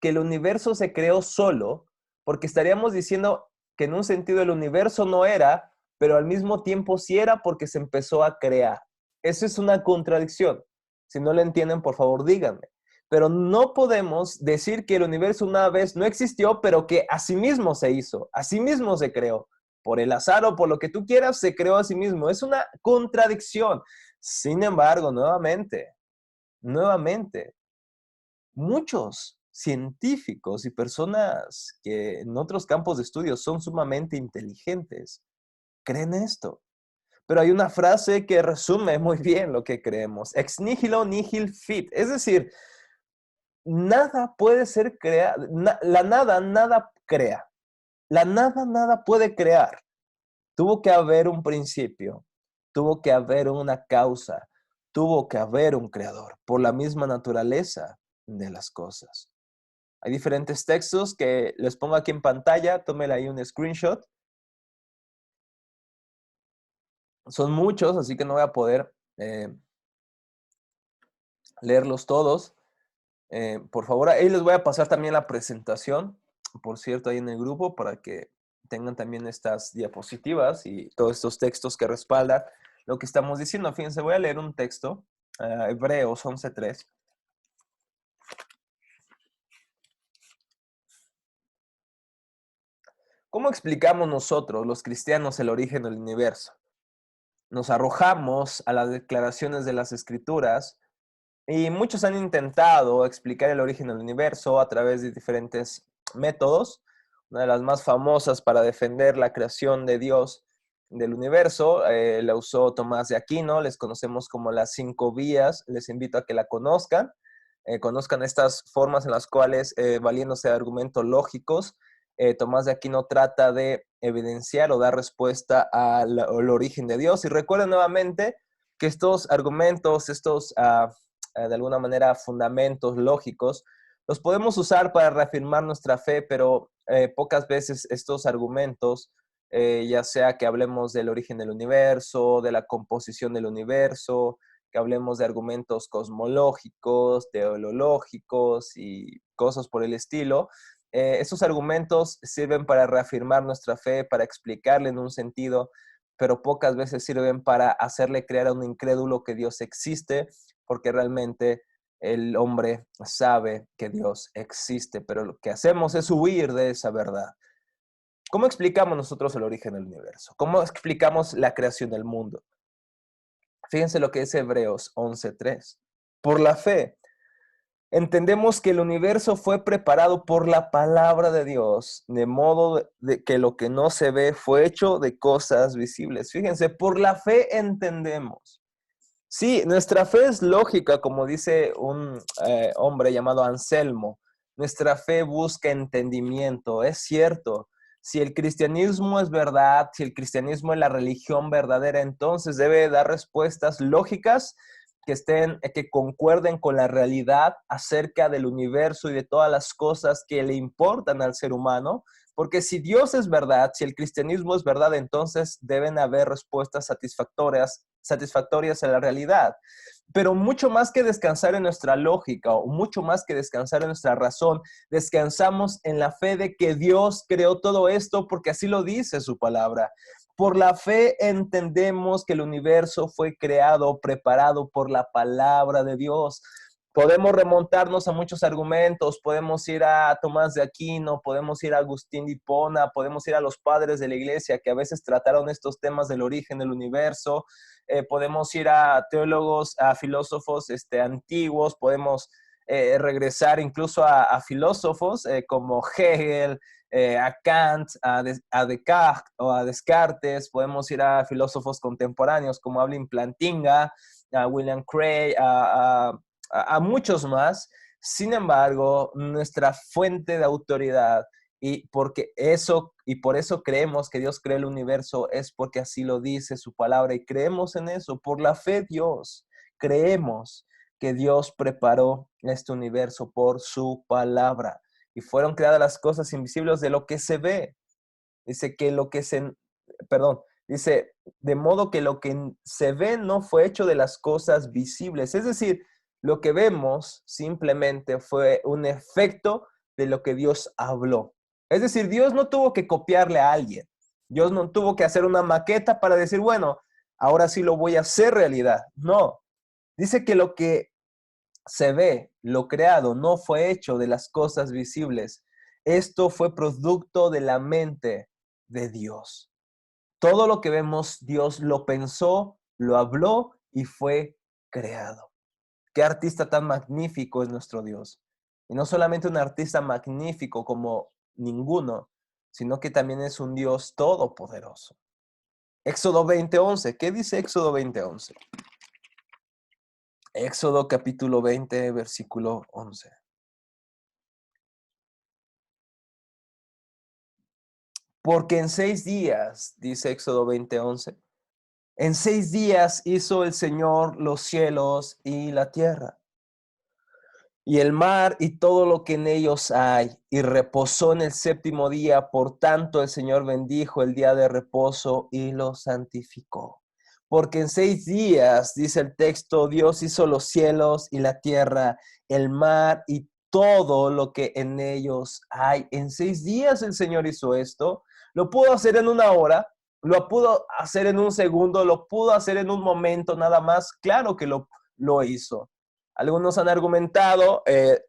[SPEAKER 1] que el universo se creó solo, porque estaríamos diciendo que en un sentido el universo no era, pero al mismo tiempo sí era porque se empezó a crear. Eso es una contradicción. Si no lo entienden, por favor, díganme. Pero no podemos decir que el universo una vez no existió, pero que a sí mismo se hizo, a sí mismo se creó. Por el azar o por lo que tú quieras, se creó a sí mismo. Es una contradicción. Sin embargo, nuevamente, muchos científicos y personas que en otros campos de estudio son sumamente inteligentes creen esto. Pero hay una frase que resume muy bien lo que creemos. Ex nihilo nihil fit. Es decir, nada puede ser creado. La nada, nada crea. La nada, nada puede crear. Tuvo que haber un principio. Tuvo que haber una causa. Tuvo que haber un creador por la misma naturaleza de las cosas. Hay diferentes textos que les pongo aquí en pantalla. Tómela ahí un screenshot. Son muchos, así que no voy a poder leerlos todos. Por favor, ahí les voy a pasar también la presentación, por cierto, ahí en el grupo, para que tengan también estas diapositivas y todos estos textos que respaldan lo que estamos diciendo. Fíjense, voy a leer un texto, Hebreos 11:3. ¿Cómo explicamos nosotros, los cristianos, el origen del universo? Nos arrojamos a las declaraciones de las Escrituras y muchos han intentado explicar el origen del universo a través de diferentes métodos. Una de las más famosas para defender la creación de Dios del universo, la usó Tomás de Aquino, les conocemos como las 5 vías, les invito a que la conozcan, conozcan estas formas en las cuales, valiéndose de argumentos lógicos, Tomás de Aquino trata de evidenciar o dar respuesta al origen de Dios. Y recuerden nuevamente que estos argumentos, estos de alguna manera fundamentos lógicos, los podemos usar para reafirmar nuestra fe, pero pocas veces estos argumentos, ya sea que hablemos del origen del universo, de la composición del universo, que hablemos de argumentos cosmológicos, teológicos y cosas por el estilo, esos argumentos sirven para reafirmar nuestra fe, para explicarle en un sentido, pero pocas veces sirven para hacerle creer a un incrédulo que Dios existe, porque realmente el hombre sabe que Dios existe, pero lo que hacemos es huir de esa verdad. ¿Cómo explicamos nosotros el origen del universo? ¿Cómo explicamos la creación del mundo? Fíjense lo que dice Hebreos 11:3. Por la fe, entendemos que el universo fue preparado por la palabra de Dios, de modo de que lo que no se ve fue hecho de cosas visibles. Fíjense, por la fe entendemos. Sí, nuestra fe es lógica, como dice un hombre llamado Anselmo. Nuestra fe busca entendimiento, es cierto. Si el cristianismo es verdad, si el cristianismo es la religión verdadera, entonces debe dar respuestas lógicas que concuerden con la realidad acerca del universo y de todas las cosas que le importan al ser humano. Porque si Dios es verdad, si el cristianismo es verdad, entonces deben haber respuestas satisfactorias a la realidad. Pero mucho más que descansar en nuestra lógica o mucho más que descansar en nuestra razón, descansamos en la fe de que Dios creó todo esto porque así lo dice su palabra. Por la fe entendemos que el universo fue creado, preparado por la palabra de Dios. Podemos remontarnos a muchos argumentos, podemos ir a Tomás de Aquino, podemos ir a Agustín de Hipona, podemos ir a los padres de la iglesia que a veces trataron estos temas del origen del universo, podemos ir a teólogos, a filósofos antiguos, podemos regresar incluso a filósofos como Hegel, a Kant, a Descartes o a Descartes, podemos ir a filósofos contemporáneos como Ablin Plantinga, a William Cray, a muchos más. Sin embargo, nuestra fuente de autoridad y por eso creemos que Dios creó el universo es porque así lo dice su palabra y creemos en eso. Por la fe Dios, creemos que Dios preparó este universo por su palabra y fueron creadas las cosas invisibles de lo que se ve. Dice que dice, de modo que lo que se ve no fue hecho de las cosas visibles. Es decir, lo que vemos simplemente fue un efecto de lo que Dios habló. Es decir, Dios no tuvo que copiarle a alguien. Dios no tuvo que hacer una maqueta para decir, bueno, ahora sí lo voy a hacer realidad. No. Dice que lo que se ve, lo creado, no fue hecho de las cosas visibles. Esto fue producto de la mente de Dios. Todo lo que vemos, Dios lo pensó, lo habló y fue creado. Qué artista tan magnífico es nuestro Dios. Y no solamente un artista magnífico como ninguno, sino que también es un Dios todopoderoso. Éxodo 20:11. ¿Qué dice Éxodo 20:11? Éxodo capítulo 20, versículo 11. Porque en 6 días, dice Éxodo 20:11, en 6 días hizo el Señor los cielos y la tierra, y el mar y todo lo que en ellos hay, y reposó en el séptimo día. Por tanto, el Señor bendijo el día de reposo y lo santificó. Porque en 6 días, dice el texto, Dios hizo los cielos y la tierra, el mar y todo lo que en ellos hay. En 6 días el Señor hizo esto. Lo pudo hacer en una hora, lo pudo hacer en un segundo, lo pudo hacer en un momento nada más. Claro que lo hizo. Algunos han argumentado,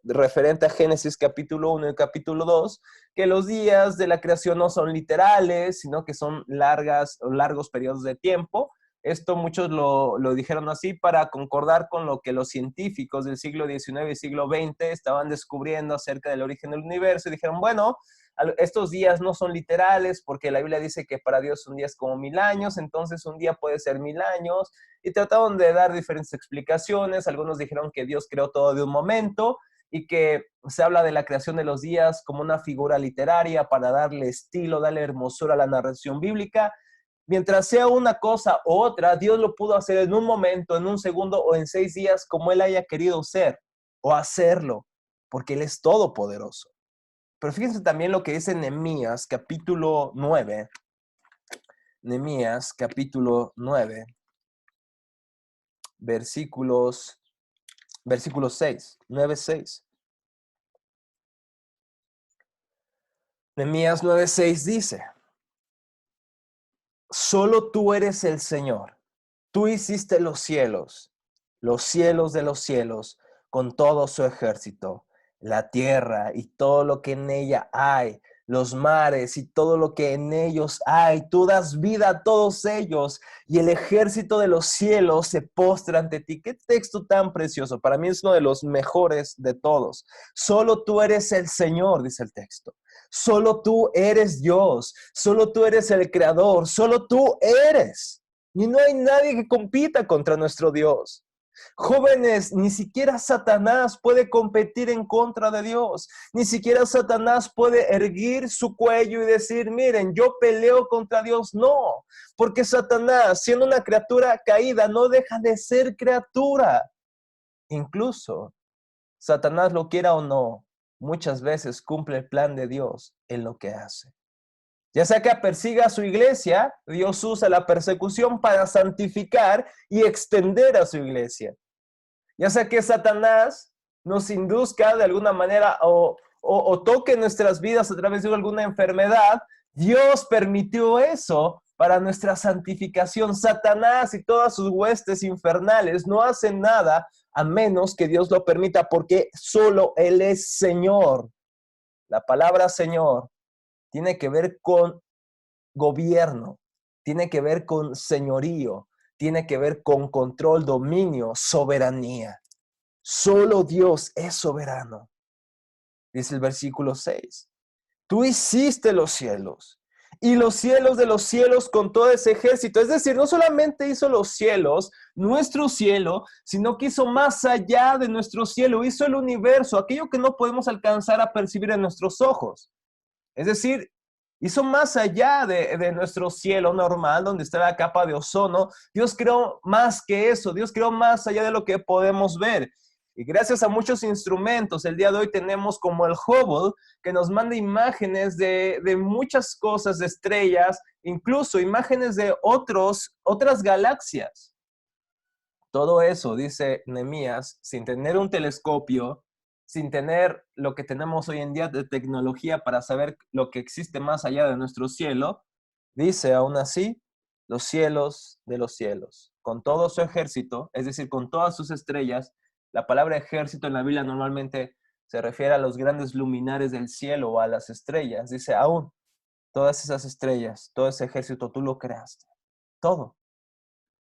[SPEAKER 1] referente a Génesis capítulo 1 y capítulo 2, que los días de la creación no son literales, sino que son largos periodos de tiempo. Esto muchos lo dijeron así para concordar con lo que los científicos del siglo XIX y siglo XX estaban descubriendo acerca del origen del universo y dijeron, bueno, estos días no son literales porque la Biblia dice que para Dios un día es como 1000 años, entonces un día puede ser 1000 años, y trataron de dar diferentes explicaciones. Algunos dijeron que Dios creó todo de un momento y que se habla de la creación de los días como una figura literaria para darle estilo, darle hermosura a la narración bíblica. Mientras sea una cosa u otra, Dios lo pudo hacer en un momento, en un segundo o en 6 días, como Él haya querido ser o hacerlo, porque Él es todopoderoso. Pero fíjense también lo que dice Nehemías, capítulo 9. Nehemías, capítulo 9, versículos 6, 9, 6. Nehemías 9, 6 dice: solo tú eres el Señor. Tú hiciste los cielos de los cielos, con todo su ejército, la tierra y todo lo que en ella hay, los mares y todo lo que en ellos hay. Tú das vida a todos ellos y el ejército de los cielos se postra ante ti. Qué texto tan precioso. Para mí es uno de los mejores de todos. Solo tú eres el Señor, dice el texto. Solo tú eres Dios. Solo tú eres el Creador. Solo tú eres. Y no hay nadie que compita contra nuestro Dios. Jóvenes, ni siquiera Satanás puede competir en contra de Dios. Ni siquiera Satanás puede erguir su cuello y decir, miren, yo peleo contra Dios. No, porque Satanás, siendo una criatura caída, no deja de ser criatura. Incluso, Satanás, lo quiera o no, muchas veces cumple el plan de Dios en lo que hace. Ya sea que persiga a su iglesia, Dios usa la persecución para santificar y extender a su iglesia. Ya sea que Satanás nos induzca de alguna manera o toque nuestras vidas a través de alguna enfermedad, Dios permitió eso para nuestra santificación. Satanás y todas sus huestes infernales no hacen nada a menos que Dios lo permita, porque solo Él es Señor. La palabra Señor tiene que ver con gobierno, tiene que ver con señorío, tiene que ver con control, dominio, soberanía. Solo Dios es soberano. Dice el versículo 6. Tú hiciste los cielos y los cielos de los cielos con todo ese ejército. Es decir, no solamente hizo los cielos, nuestro cielo, sino que hizo más allá de nuestro cielo, hizo el universo, aquello que no podemos alcanzar a percibir en nuestros ojos. Es decir, hizo más allá de nuestro cielo normal, donde está la capa de ozono. Dios creó más que eso. Dios creó más allá de lo que podemos ver. Y gracias a muchos instrumentos, el día de hoy tenemos como el Hubble, que nos manda imágenes de muchas cosas, de estrellas, incluso imágenes de otras galaxias. Todo eso, dice Nehemías, sin tener un telescopio, sin tener lo que tenemos hoy en día de tecnología para saber lo que existe más allá de nuestro cielo, dice aún así, los cielos de los cielos, con todo su ejército, es decir, con todas sus estrellas. La palabra ejército en la Biblia normalmente se refiere a los grandes luminares del cielo o a las estrellas. Dice, aún, todas esas estrellas, todo ese ejército, tú lo creaste. Todo.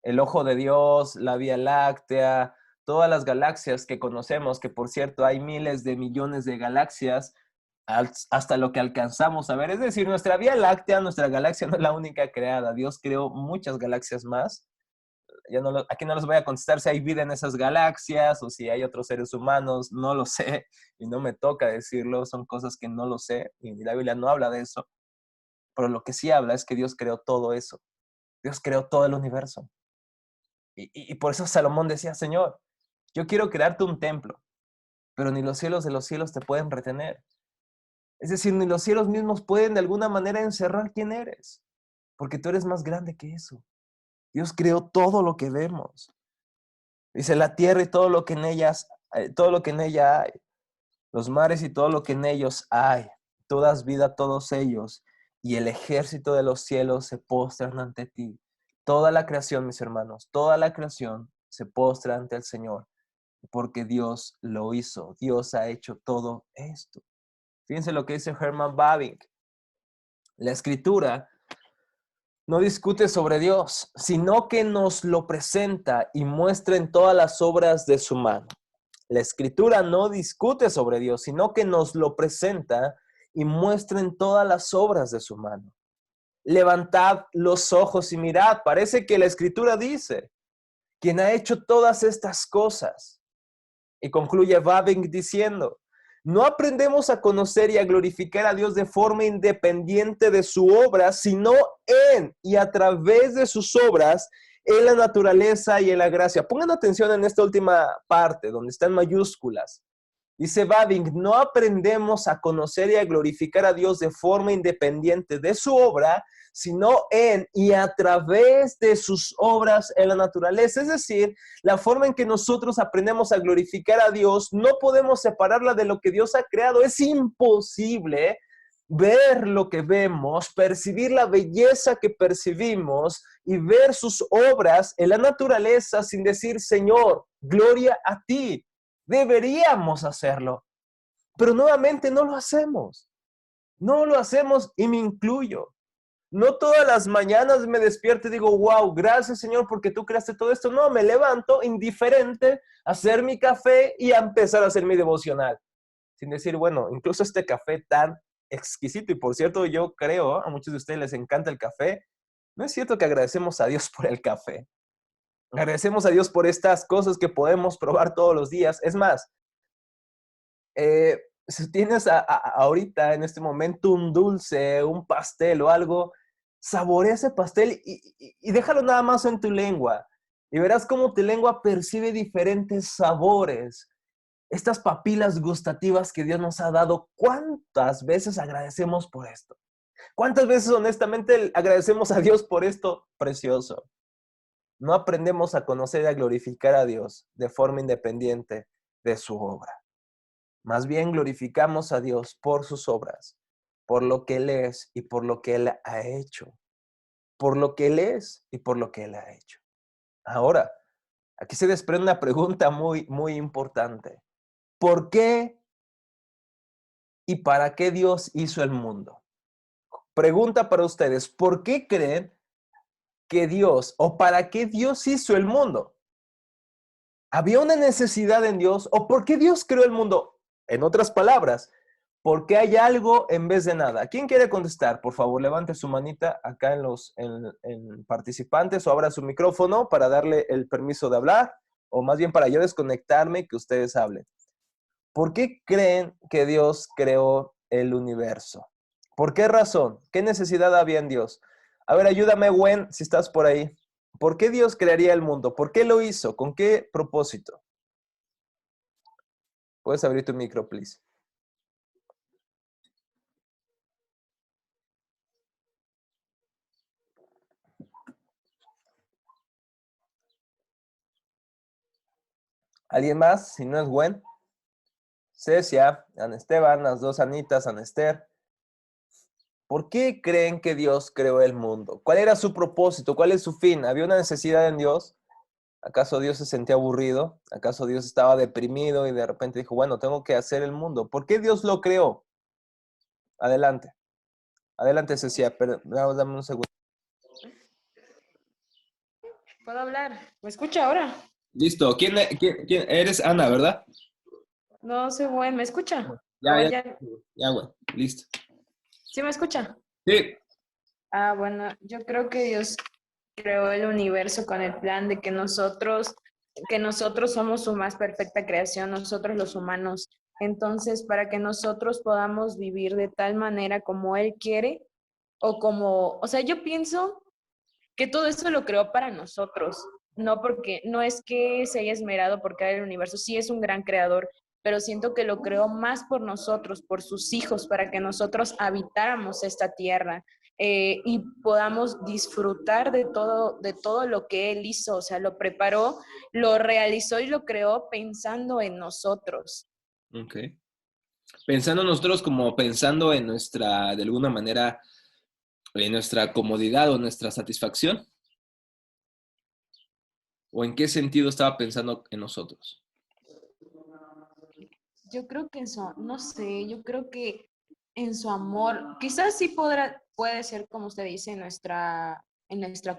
[SPEAKER 1] El ojo de Dios, la Vía Láctea, todas las galaxias que conocemos, que por cierto hay miles de millones de galaxias, hasta lo que alcanzamos a ver. Es decir, nuestra Vía Láctea, nuestra galaxia no es la única creada. Dios creó muchas galaxias más. Aquí no les voy a contestar si hay vida en esas galaxias o si hay otros seres humanos, no lo sé y no me toca decirlo, son cosas que no lo sé y la Biblia no habla de eso. Pero lo que sí habla es que Dios creó todo eso. Dios creó todo el universo. Y por eso Salomón decía, Señor, yo quiero crearte un templo, pero ni los cielos de los cielos te pueden retener. Es decir, ni los cielos mismos pueden de alguna manera encerrar quién eres, porque tú eres más grande que eso. Dios creó todo lo que vemos. Dice la tierra y todo lo que en ella hay, los mares y todo lo que en ellos hay. Tú das vida a todos ellos y el ejército de los cielos se postran ante ti. Toda la creación, mis hermanos, toda la creación se postra ante el Señor porque Dios lo hizo. Dios ha hecho todo esto. Fíjense lo que dice Herman Bavinck. La Escritura no discute sobre Dios, sino que nos lo presenta y muestra en todas las obras de su mano. La Escritura no discute sobre Dios, sino que nos lo presenta y muestren todas las obras de su mano. Levantad los ojos y mirad. Parece que la Escritura dice, quien ha hecho todas estas cosas. Y concluye Bavinck diciendo, no aprendemos a conocer y a glorificar a Dios de forma independiente de su obra, sino en y a través de sus obras, en la naturaleza y en la gracia. Pongan atención en esta última parte, donde está en mayúsculas. Dice Bavinck, no aprendemos a conocer y a glorificar a Dios de forma independiente de su obra, sino en y a través de sus obras en la naturaleza. Es decir, la forma en que nosotros aprendemos a glorificar a Dios, no podemos separarla de lo que Dios ha creado. Es imposible ver lo que vemos, percibir la belleza que percibimos y ver sus obras en la naturaleza sin decir, Señor, gloria a ti. Deberíamos hacerlo, pero nuevamente no lo hacemos. No lo hacemos y me incluyo. No todas las mañanas me despierto y digo, wow, gracias Señor porque tú creaste todo esto. No, me levanto indiferente a hacer mi café y a empezar a hacer mi devocional. Sin decir, bueno, incluso este café tan exquisito, y por cierto, yo creo, a muchos de ustedes les encanta el café. No es cierto que agradecemos a Dios por el café. Agradecemos a Dios por estas cosas que podemos probar todos los días. Es más, si tienes ahorita, en este momento, un dulce, un pastel o algo, saborea ese pastel y déjalo nada más en tu lengua. Y verás cómo tu lengua percibe diferentes sabores. Estas papilas gustativas que Dios nos ha dado, ¿cuántas veces agradecemos por esto? ¿Cuántas veces honestamente agradecemos a Dios por esto precioso? No aprendemos a conocer y a glorificar a Dios de forma independiente de su obra. Más bien glorificamos a Dios por sus obras, por lo que Él es y por lo que Él ha hecho. Por lo que Él es y por lo que Él ha hecho. Ahora, aquí se desprende una pregunta muy, muy importante. ¿Por qué y para qué Dios hizo el mundo? Pregunta para ustedes, ¿por qué creen que Dios o para qué Dios hizo el mundo? ¿Había una necesidad en Dios o por qué Dios creó el mundo? En otras palabras, ¿por qué hay algo en vez de nada? ¿Quién quiere contestar? Por favor, levante su manita acá en participantes o abra su micrófono para darle el permiso de hablar o más bien para yo desconectarme y que ustedes hablen. ¿Por qué creen que Dios creó el universo? ¿Por qué razón? ¿Qué necesidad había en Dios? A ver, ayúdame, Gwen, si estás por ahí. ¿Por qué Dios crearía el mundo? ¿Por qué lo hizo? ¿Con qué propósito? Puedes abrir tu micro, please. ¿Alguien más? Si no es Gwen. Cecia, Ana Esteban, las dos Anitas, Ana Esther. ¿Por qué creen que Dios creó el mundo? ¿Cuál era su propósito? ¿Cuál es su fin? ¿Había una necesidad en Dios? ¿Acaso Dios se sentía aburrido? ¿Acaso Dios estaba deprimido y de repente dijo, bueno, tengo que hacer el mundo? ¿Por qué Dios lo creó? Adelante. Adelante, Cecia, pero dame un segundo.
[SPEAKER 2] ¿Puedo hablar? ¿Me escucha ahora?
[SPEAKER 1] Listo. ¿Quién eres? Ana, ¿verdad?
[SPEAKER 2] No soy buen, ¿me escucha?
[SPEAKER 1] Ya, ya,
[SPEAKER 2] Ya.
[SPEAKER 1] ya, güey. Listo.
[SPEAKER 2] ¿Sí me escucha?
[SPEAKER 1] Sí.
[SPEAKER 2] Ah, bueno, yo creo que Dios creó el universo con el plan de que nosotros somos su más perfecta creación, nosotros los humanos. Entonces, para que nosotros podamos vivir de tal manera como Él quiere, o sea, yo pienso que todo eso lo creó para nosotros, no es que se haya esmerado por crear el universo, sí es un gran creador, pero siento que lo creó más por nosotros, por sus hijos, para que nosotros habitáramos esta tierra y podamos disfrutar de todo lo que Él hizo, o sea, lo preparó, lo realizó y lo creó pensando en nosotros.
[SPEAKER 1] Ok. Pensando nosotros como pensando en nuestra, de alguna manera, en nuestra comodidad o nuestra satisfacción. ¿O en qué sentido estaba pensando en nosotros?
[SPEAKER 2] Yo creo que eso, no sé, yo creo que en su amor, quizás sí puede ser como usted dice, en nuestra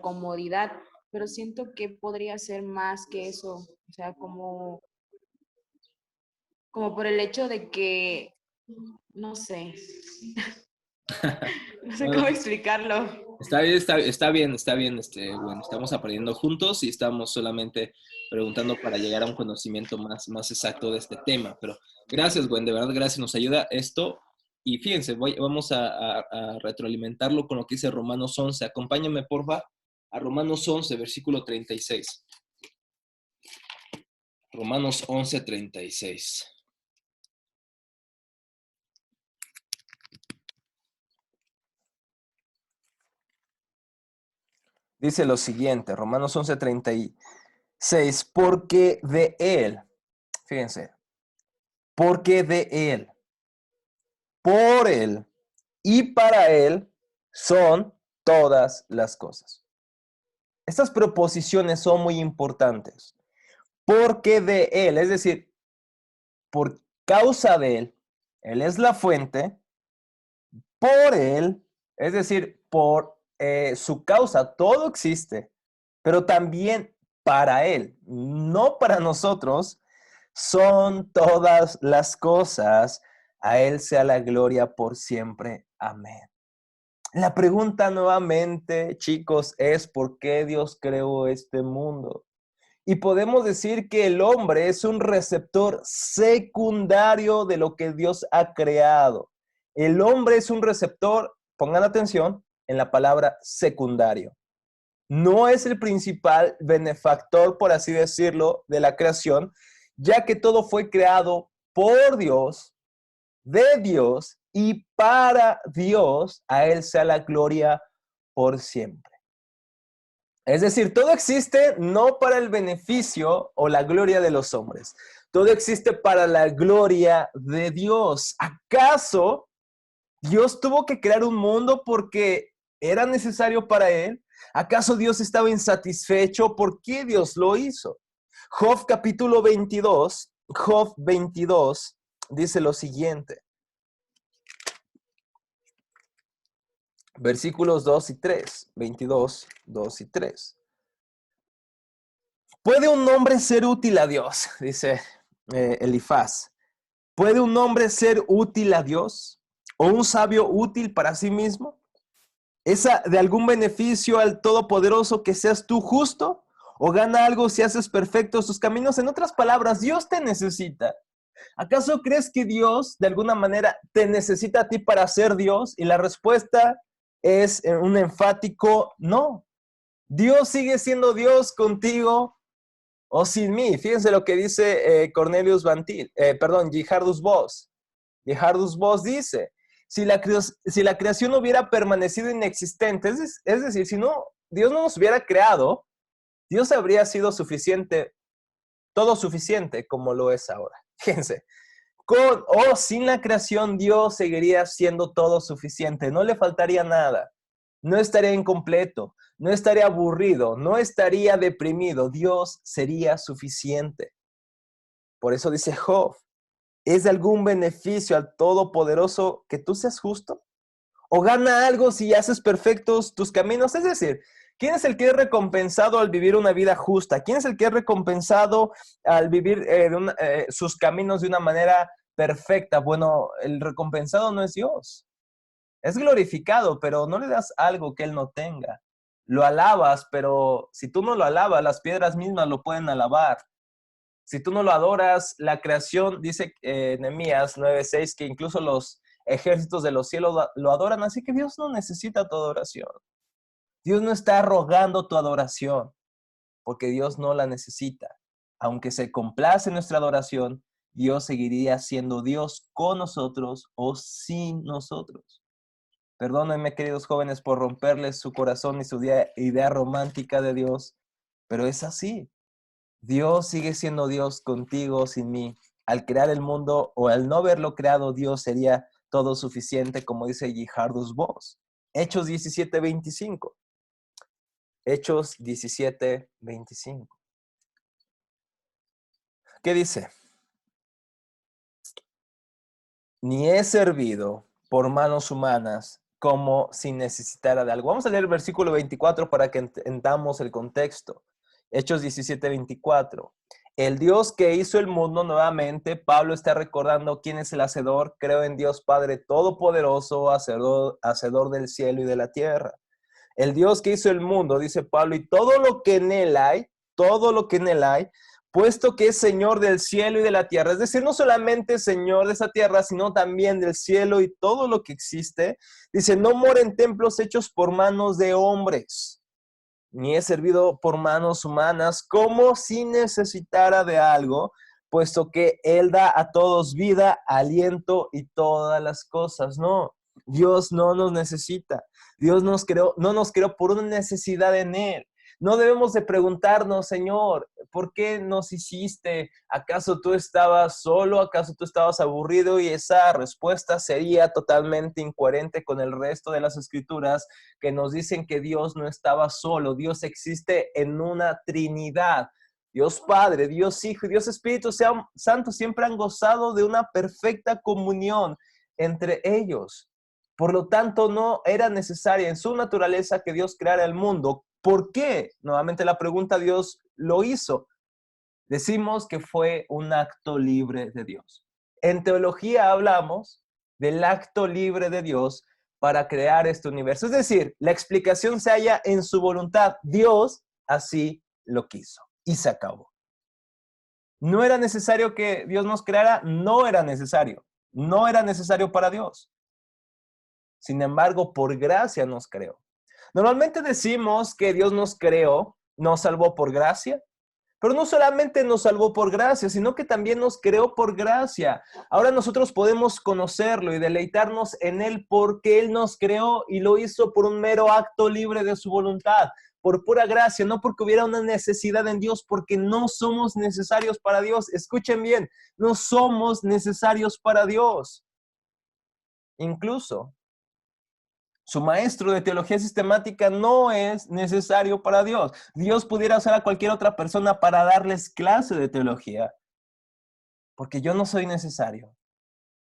[SPEAKER 2] comodidad, pero siento que podría ser más que eso, o sea, como por el hecho de que no sé. No sé
[SPEAKER 3] Bueno,
[SPEAKER 2] cómo explicarlo.
[SPEAKER 3] está bien, bueno, estamos aprendiendo juntos y estamos solamente preguntando para llegar a un conocimiento más exacto de este tema. Pero gracias, Gwen, de verdad, gracias, nos ayuda esto. Y fíjense, vamos a retroalimentarlo con lo que dice Romanos 11. Acompáñame, porfa, a Romanos 11, versículo 36. Romanos 11, 36.
[SPEAKER 1] Dice lo siguiente, Romanos 11:36, porque de Él, fíjense, porque de Él, por Él y para Él son todas las cosas. Estas preposiciones son muy importantes. Porque de Él, es decir, por causa de Él es la fuente, por Él, es decir, por su causa, todo existe, pero también para Él, no para nosotros, son todas las cosas. A Él sea la gloria por siempre. Amén. La pregunta nuevamente, chicos, es ¿por qué Dios creó este mundo? Y podemos decir que el hombre es un receptor secundario de lo que Dios ha creado. El hombre es un receptor, pongan atención, en la palabra secundario. No es el principal benefactor, por así decirlo, de la creación, ya que todo fue creado por Dios, de Dios y para Dios. A Él sea la gloria por siempre. Es decir, todo existe no para el beneficio o la gloria de los hombres. Todo existe para la gloria de Dios. ¿Acaso Dios tuvo que crear un mundo porque era necesario para Él? ¿Acaso Dios estaba insatisfecho? ¿Por qué Dios lo hizo? Job capítulo 22, Job 22 dice lo siguiente. Versículos 2 y 3. 22, 2 y 3. ¿Puede un hombre ser útil a Dios? Dice Elifaz. ¿Puede un hombre ser útil a Dios? ¿O un sabio útil para sí mismo? ¿Es de algún beneficio al Todopoderoso que seas tú justo? ¿O gana algo si haces perfectos tus caminos? En otras palabras, Dios te necesita. ¿Acaso crees que Dios de alguna manera te necesita a ti para ser Dios? Y la respuesta es un enfático no. Dios sigue siendo Dios contigo o sin mí. Fíjense lo que dice Cornelius Bantil, Gerhardus Voss. Gerhardus Voss dice, si la creación hubiera permanecido inexistente, es decir, si no, Dios no nos hubiera creado, Dios habría sido suficiente, todo suficiente como lo es ahora. Fíjense, con o sin la creación Dios seguiría siendo todo suficiente, no le faltaría nada, no estaría incompleto, no estaría aburrido, no estaría deprimido, Dios sería suficiente. Por eso dice Job, ¿es de algún beneficio al Todopoderoso que tú seas justo? ¿O gana algo si haces perfectos tus caminos? Es decir, ¿quién es el que es recompensado al vivir una vida justa? ¿Quién es el que es recompensado al vivir sus caminos de una manera perfecta? Bueno, el recompensado no es Dios. Es glorificado, pero no le das algo que Él no tenga. Lo alabas, pero si tú no lo alabas, las piedras mismas lo pueden alabar. Si tú no lo adoras, la creación, dice Nehemías 9:6, que incluso los ejércitos de los cielos lo adoran, así que Dios no necesita tu adoración. Dios no está rogando tu adoración, porque Dios no la necesita. Aunque se complace en nuestra adoración, Dios seguiría siendo Dios con nosotros o sin nosotros. Perdónenme, queridos jóvenes, por romperles su corazón y su idea romántica de Dios, pero es así. Dios sigue siendo Dios contigo, sin mí. Al crear el mundo o al no haberlo creado, Dios sería todo suficiente, como dice Gerhardus Voss. Hechos 17:25. Hechos 17:25. ¿Qué dice? Ni he servido por manos humanas como si necesitara de algo. Vamos a leer el versículo 24 para que entendamos el contexto. Hechos 17:24. El Dios que hizo el mundo, nuevamente, Pablo está recordando quién es el hacedor. Creo en Dios Padre Todopoderoso, hacedor del cielo y de la tierra. El Dios que hizo el mundo, dice Pablo, y todo lo que en él hay, todo lo que en él hay, puesto que es Señor del cielo y de la tierra. Es decir, no solamente Señor de esa tierra, sino también del cielo y todo lo que existe. Dice, no mora en templos hechos por manos de hombres, ni es servido por manos humanas, como si necesitara de algo, puesto que Él da a todos vida, aliento y todas las cosas. No, Dios no nos necesita. Dios no nos creó por una necesidad en Él. No debemos de preguntarnos, Señor, ¿por qué nos hiciste? ¿Acaso tú estabas solo? ¿Acaso tú estabas aburrido? Y esa respuesta sería totalmente incoherente con el resto de las escrituras que nos dicen que Dios no estaba solo. Dios existe en una Trinidad. Dios Padre, Dios Hijo y Dios Espíritu Santo siempre han gozado de una perfecta comunión entre ellos. Por lo tanto, no era necesaria en su naturaleza que Dios creara el mundo. ¿Por qué? Nuevamente la pregunta, Dios lo hizo. Decimos que fue un acto libre de Dios. En teología hablamos del acto libre de Dios para crear este universo. Es decir, la explicación se halla en su voluntad. Dios así lo quiso y se acabó. ¿No era necesario que Dios nos creara? No era necesario. No era necesario para Dios. Sin embargo, por gracia nos creó. Normalmente decimos que Dios nos creó, nos salvó por gracia, pero no solamente nos salvó por gracia, sino que también nos creó por gracia. Ahora nosotros podemos conocerlo y deleitarnos en Él porque Él nos creó y lo hizo por un mero acto libre de su voluntad, por pura gracia, no porque hubiera una necesidad en Dios, porque no somos necesarios para Dios. Escuchen bien, no somos necesarios para Dios. Incluso su maestro de teología sistemática no es necesario para Dios. Dios pudiera usar a cualquier otra persona para darles clase de teología, porque yo no soy necesario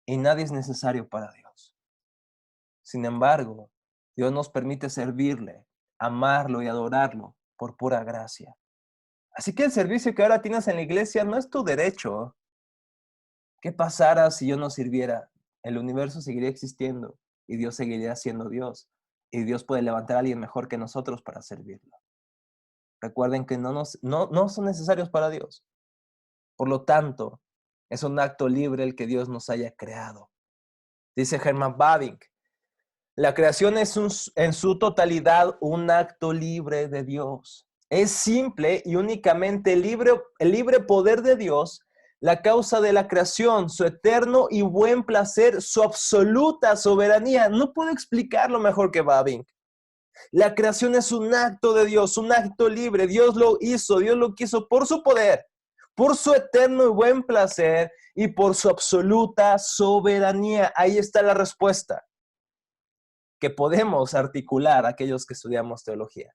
[SPEAKER 1] y nadie es necesario para Dios. Sin embargo, Dios nos permite servirle, amarlo y adorarlo por pura gracia. Así que el servicio que ahora tienes en la iglesia no es tu derecho. ¿Qué pasara si yo no sirviera? El universo seguiría existiendo y Dios seguiría siendo Dios. Y Dios puede levantar a alguien mejor que nosotros para servirlo. Recuerden que no son necesarios para Dios. Por lo tanto, es un acto libre el que Dios nos haya creado. Dice Herman Bavinck, la creación es en su totalidad un acto libre de Dios. Es simple y únicamente el libre poder de Dios, la causa de la creación, su eterno y buen placer, su absoluta soberanía. No puedo explicarlo mejor que Bavinck. La creación es un acto de Dios, un acto libre. Dios lo hizo, Dios lo quiso por su poder, por su eterno y buen placer y por su absoluta soberanía. Ahí está la respuesta que podemos articular aquellos que estudiamos teología.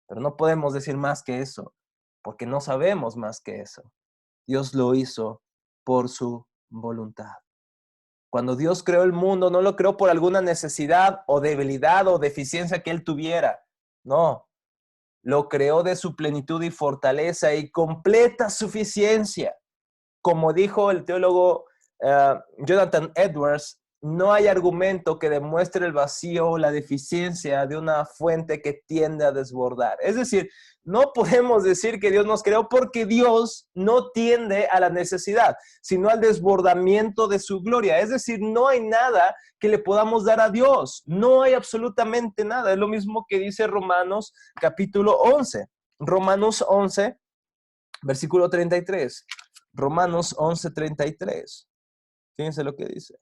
[SPEAKER 1] Pero no podemos decir más que eso, porque no sabemos más que eso. Dios lo hizo por su voluntad. Cuando Dios creó el mundo, no lo creó por alguna necesidad o debilidad o deficiencia que Él tuviera. No, lo creó de su plenitud y fortaleza y completa suficiencia. Como dijo el teólogo Jonathan Edwards, no hay argumento que demuestre el vacío o la deficiencia de una fuente que tiende a desbordar. Es decir, no podemos decir que Dios nos creó porque Dios no tiende a la necesidad, sino al desbordamiento de su gloria. Es decir, no hay nada que le podamos dar a Dios. No hay absolutamente nada. Es lo mismo que dice Romanos capítulo 11. Romanos 11, versículo 33. Romanos 11:33. Fíjense lo que dice.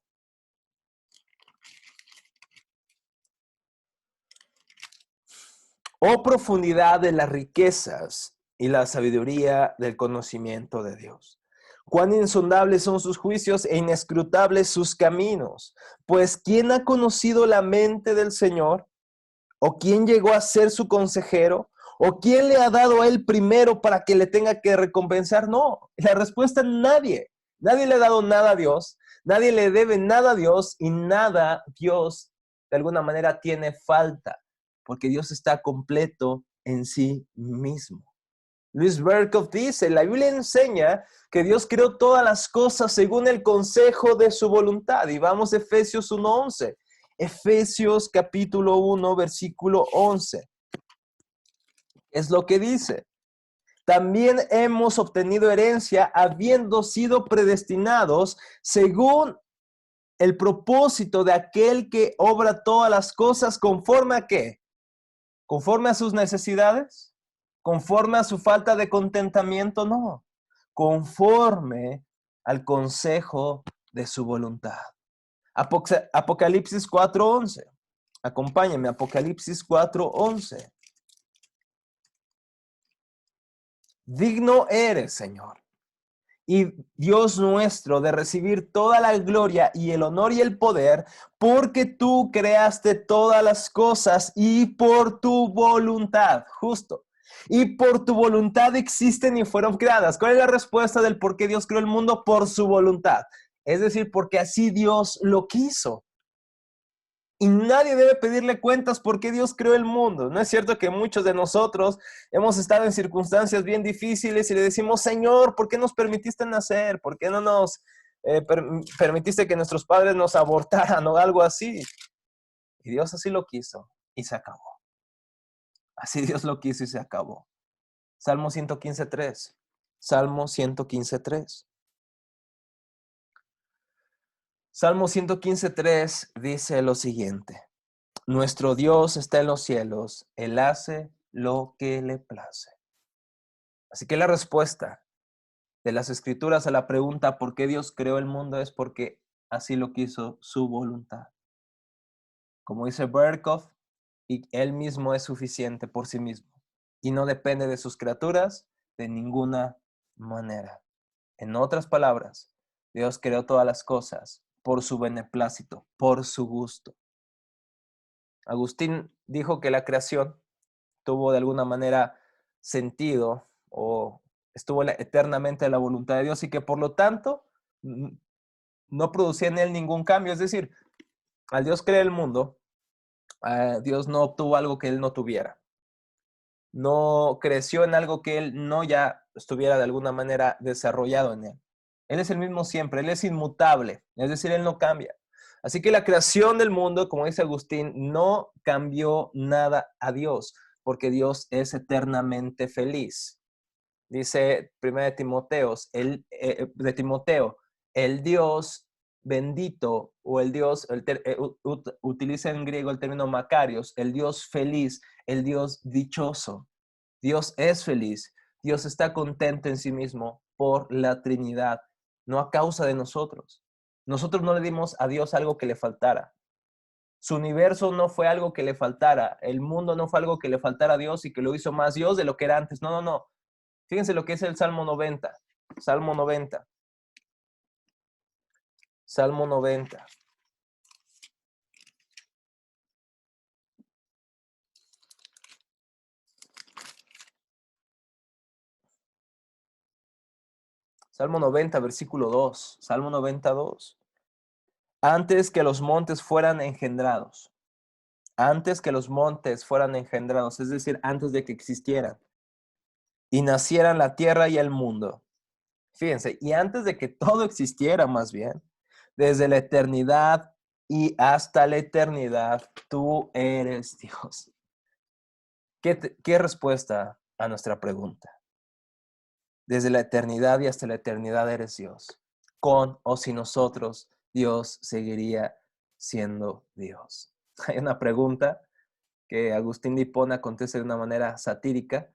[SPEAKER 1] Oh profundidad de las riquezas y la sabiduría del conocimiento de Dios. Cuán insondables son sus juicios e inescrutables sus caminos. Pues ¿quién ha conocido la mente del Señor? ¿O quién llegó a ser su consejero? ¿O quién le ha dado a él primero para que le tenga que recompensar? No, la respuesta nadie. Nadie le ha dado nada a Dios. Nadie le debe nada a Dios y nada Dios de alguna manera tiene falta, porque Dios está completo en sí mismo. Luis Berkhoff dice, la Biblia enseña que Dios creó todas las cosas según el consejo de su voluntad. Y vamos a Efesios 1:11. Efesios capítulo 1, versículo 11. Es lo que dice. También hemos obtenido herencia habiendo sido predestinados según el propósito de aquel que obra todas las cosas conforme a ¿qué? ¿Conforme a sus necesidades? ¿Conforme a su falta de contentamiento? No. Conforme al consejo de su voluntad. Apocalipsis 4:11. Acompáñenme, Apocalipsis 4:11. Digno eres, Señor, y Dios nuestro, de recibir toda la gloria y el honor y el poder, porque tú creaste todas las cosas y por tu voluntad, justo, y por tu voluntad existen y fueron creadas. ¿Cuál es la respuesta del por qué Dios creó el mundo? Por su voluntad. Es decir, porque así Dios lo quiso. Y nadie debe pedirle cuentas por qué Dios creó el mundo. ¿No es cierto que muchos de nosotros hemos estado en circunstancias bien difíciles y le decimos, Señor, ¿por qué nos permitiste nacer? ¿Por qué no nos permitiste que nuestros padres nos abortaran o algo así? Y Dios así lo quiso y se acabó. Así Dios lo quiso y se acabó. Salmo 115:3. Salmo 115:3. Salmo 115:3 dice lo siguiente. Nuestro Dios está en los cielos, Él hace lo que le place. Así que la respuesta de las Escrituras a la pregunta ¿por qué Dios creó el mundo? Es porque así lo quiso su voluntad. Como dice Berkhoff, y Él mismo es suficiente por sí mismo y no depende de sus criaturas de ninguna manera. En otras palabras, Dios creó todas las cosas por su beneplácito, por su gusto. Agustín dijo que la creación tuvo de alguna manera sentido o estuvo eternamente a la voluntad de Dios y que por lo tanto no producía en él ningún cambio. Es decir, al Dios crear el mundo, Dios no obtuvo algo que él no tuviera. No creció en algo que él no ya estuviera de alguna manera desarrollado en él. Él es el mismo siempre, él es inmutable, es decir, él no cambia. Así que la creación del mundo, como dice Agustín, no cambió nada a Dios, porque Dios es eternamente feliz. Dice 1 de Timoteo, el Dios bendito, o el Dios, utiliza en griego el término Makarios, el Dios feliz, el Dios dichoso. Dios es feliz, Dios está contento en sí mismo por la Trinidad, no a causa de nosotros. Nosotros no le dimos a Dios algo que le faltara. Su universo no fue algo que le faltara. El mundo no fue algo que le faltara a Dios y que lo hizo más Dios de lo que era antes. No, no, no. Fíjense lo que es el Salmo 90. Salmo 90. Salmo 90. Salmo 90, versículo 2. Salmo 92. Antes que los montes fueran engendrados. Antes que los montes fueran engendrados, es decir, antes de que existieran. Y nacieran la tierra y el mundo. Fíjense, y antes de que todo existiera más bien, desde la eternidad y hasta la eternidad, tú eres Dios. ¿Qué respuesta a nuestra pregunta? Desde la eternidad y hasta la eternidad eres Dios. Con o sin nosotros, Dios seguiría siendo Dios. Hay una pregunta que Agustín de Hipona contesta de una manera satírica.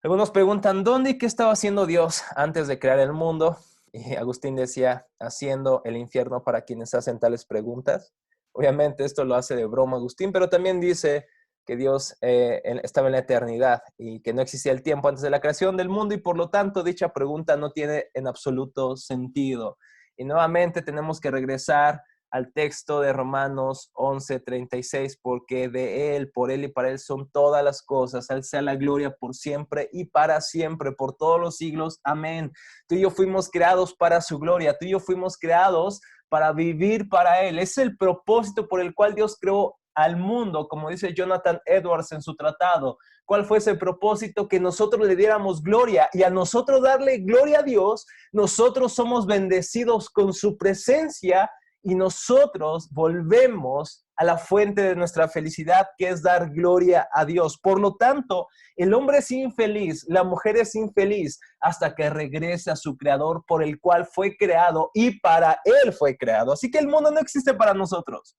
[SPEAKER 1] Algunos preguntan, ¿dónde y qué estaba haciendo Dios antes de crear el mundo? Y Agustín decía, haciendo el infierno para quienes hacen tales preguntas. Obviamente esto lo hace de broma Agustín, pero también dice que Dios estaba en la eternidad y que no existía el tiempo antes de la creación del mundo y por lo tanto dicha pregunta no tiene en absoluto sentido. Y nuevamente tenemos que regresar al texto de Romanos 11:36, porque de Él, por Él y para Él son todas las cosas. A Él sea la gloria por siempre y para siempre, por todos los siglos. Amén. Tú y yo fuimos creados para su gloria. Tú y yo fuimos creados para vivir para Él. Es el propósito por el cual Dios creó al mundo, como dice Jonathan Edwards en su tratado. ¿Cuál fue ese propósito? Que nosotros le diéramos gloria, y a nosotros darle gloria a Dios, nosotros somos bendecidos con su presencia y nosotros volvemos a la fuente de nuestra felicidad, que es dar gloria a Dios. Por lo tanto, el hombre es infeliz, la mujer es infeliz hasta que regrese a su creador, por el cual fue creado y para él fue creado. Así que el mundo no existe para nosotros,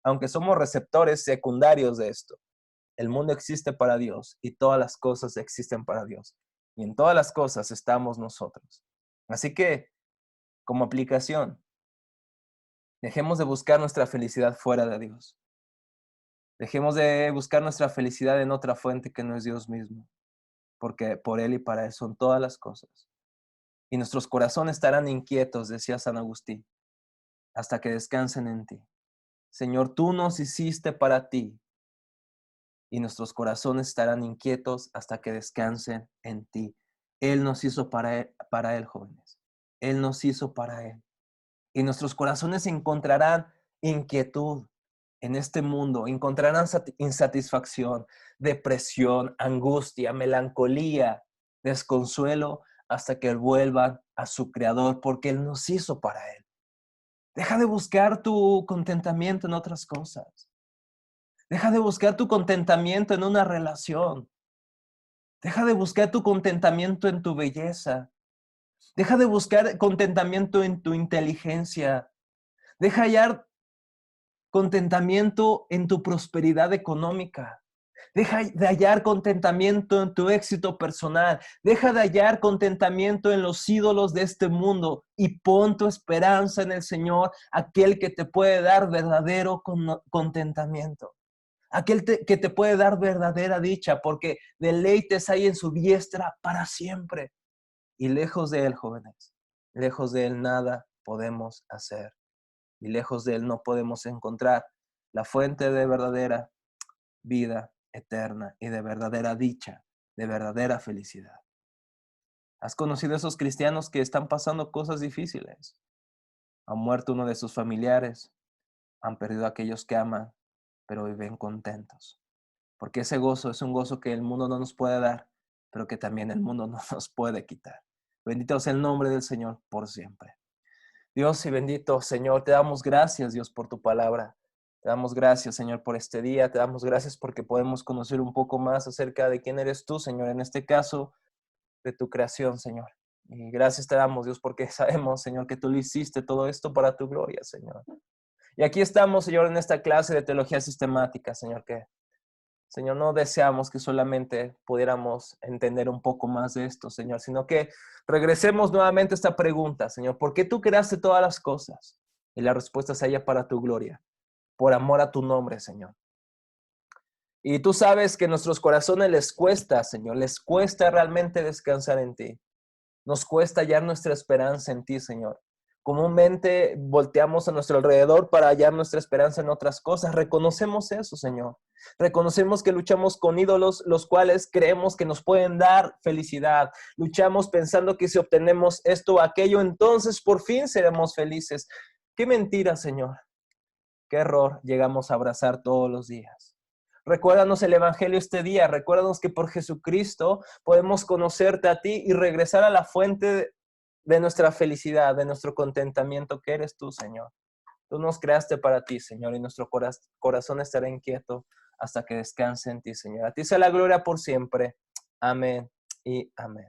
[SPEAKER 1] aunque somos receptores secundarios de esto. El mundo existe para Dios y todas las cosas existen para Dios. Y en todas las cosas estamos nosotros. Así que, como aplicación, dejemos de buscar nuestra felicidad fuera de Dios. Dejemos de buscar nuestra felicidad en otra fuente que no es Dios mismo, porque por Él y para Él son todas las cosas. Y nuestros corazones estarán inquietos, decía San Agustín, hasta que descansen en ti. Señor, tú nos hiciste para ti, y nuestros corazones estarán inquietos hasta que descansen en ti. Él nos hizo para él, jóvenes. Él nos hizo para Él. Y nuestros corazones encontrarán inquietud en este mundo, encontrarán insatisfacción, depresión, angustia, melancolía, desconsuelo, hasta que vuelvan a su Creador, porque Él nos hizo para Él. Deja de buscar tu contentamiento en otras cosas. Deja de buscar tu contentamiento en una relación. Deja de buscar tu contentamiento en tu belleza. Deja de buscar contentamiento en tu inteligencia. Deja hallar contentamiento en tu prosperidad económica. Deja de hallar contentamiento en tu éxito personal. Deja de hallar contentamiento en los ídolos de este mundo y pon tu esperanza en el Señor, aquel que te puede dar verdadero contentamiento. Aquel que te puede dar verdadera dicha, porque deleites hay en su diestra para siempre. Y lejos de Él, jóvenes, lejos de Él nada podemos hacer. Y lejos de Él no podemos encontrar la fuente de verdadera vida eterna y de verdadera dicha, de verdadera felicidad. ¿Has conocido a esos cristianos que están pasando cosas difíciles? Han muerto uno de sus familiares, han perdido a aquellos que aman, pero viven contentos. Porque ese gozo es un gozo que el mundo no nos puede dar, pero que también el mundo no nos puede quitar. Bendito sea el nombre del Señor por siempre. Dios y bendito Señor, te damos gracias, Dios, por tu palabra. Te damos gracias, Señor, por este día. Te damos gracias porque podemos conocer un poco más acerca de quién eres tú, Señor, en este caso, de tu creación, Señor. Y gracias te damos, Dios, porque sabemos, Señor, que tú lo hiciste todo esto para tu gloria, Señor. Y aquí estamos, Señor, en esta clase de teología sistemática, Señor, que, Señor, no deseamos que solamente pudiéramos entender un poco más de esto, Señor, sino que regresemos nuevamente a esta pregunta, Señor, ¿por qué tú creaste todas las cosas? Y la respuesta es ella para tu gloria, por amor a tu nombre, Señor. Y tú sabes que a nuestros corazones les cuesta, Señor, les cuesta realmente descansar en ti. Nos cuesta hallar nuestra esperanza en ti, Señor. Comúnmente volteamos a nuestro alrededor para hallar nuestra esperanza en otras cosas. Reconocemos eso, Señor. Reconocemos que luchamos con ídolos, los cuales creemos que nos pueden dar felicidad. Luchamos pensando que si obtenemos esto o aquello, entonces por fin seremos felices. Qué mentira, Señor. Qué error llegamos a abrazar todos los días. Recuérdanos el Evangelio este día. Recuérdanos que por Jesucristo podemos conocerte a ti y regresar a la fuente de nuestra felicidad, de nuestro contentamiento, que eres tú, Señor. Tú nos creaste para ti, Señor, y nuestro corazón estará inquieto hasta que descanse en ti, Señor. A ti sea la gloria por siempre. Amén y amén.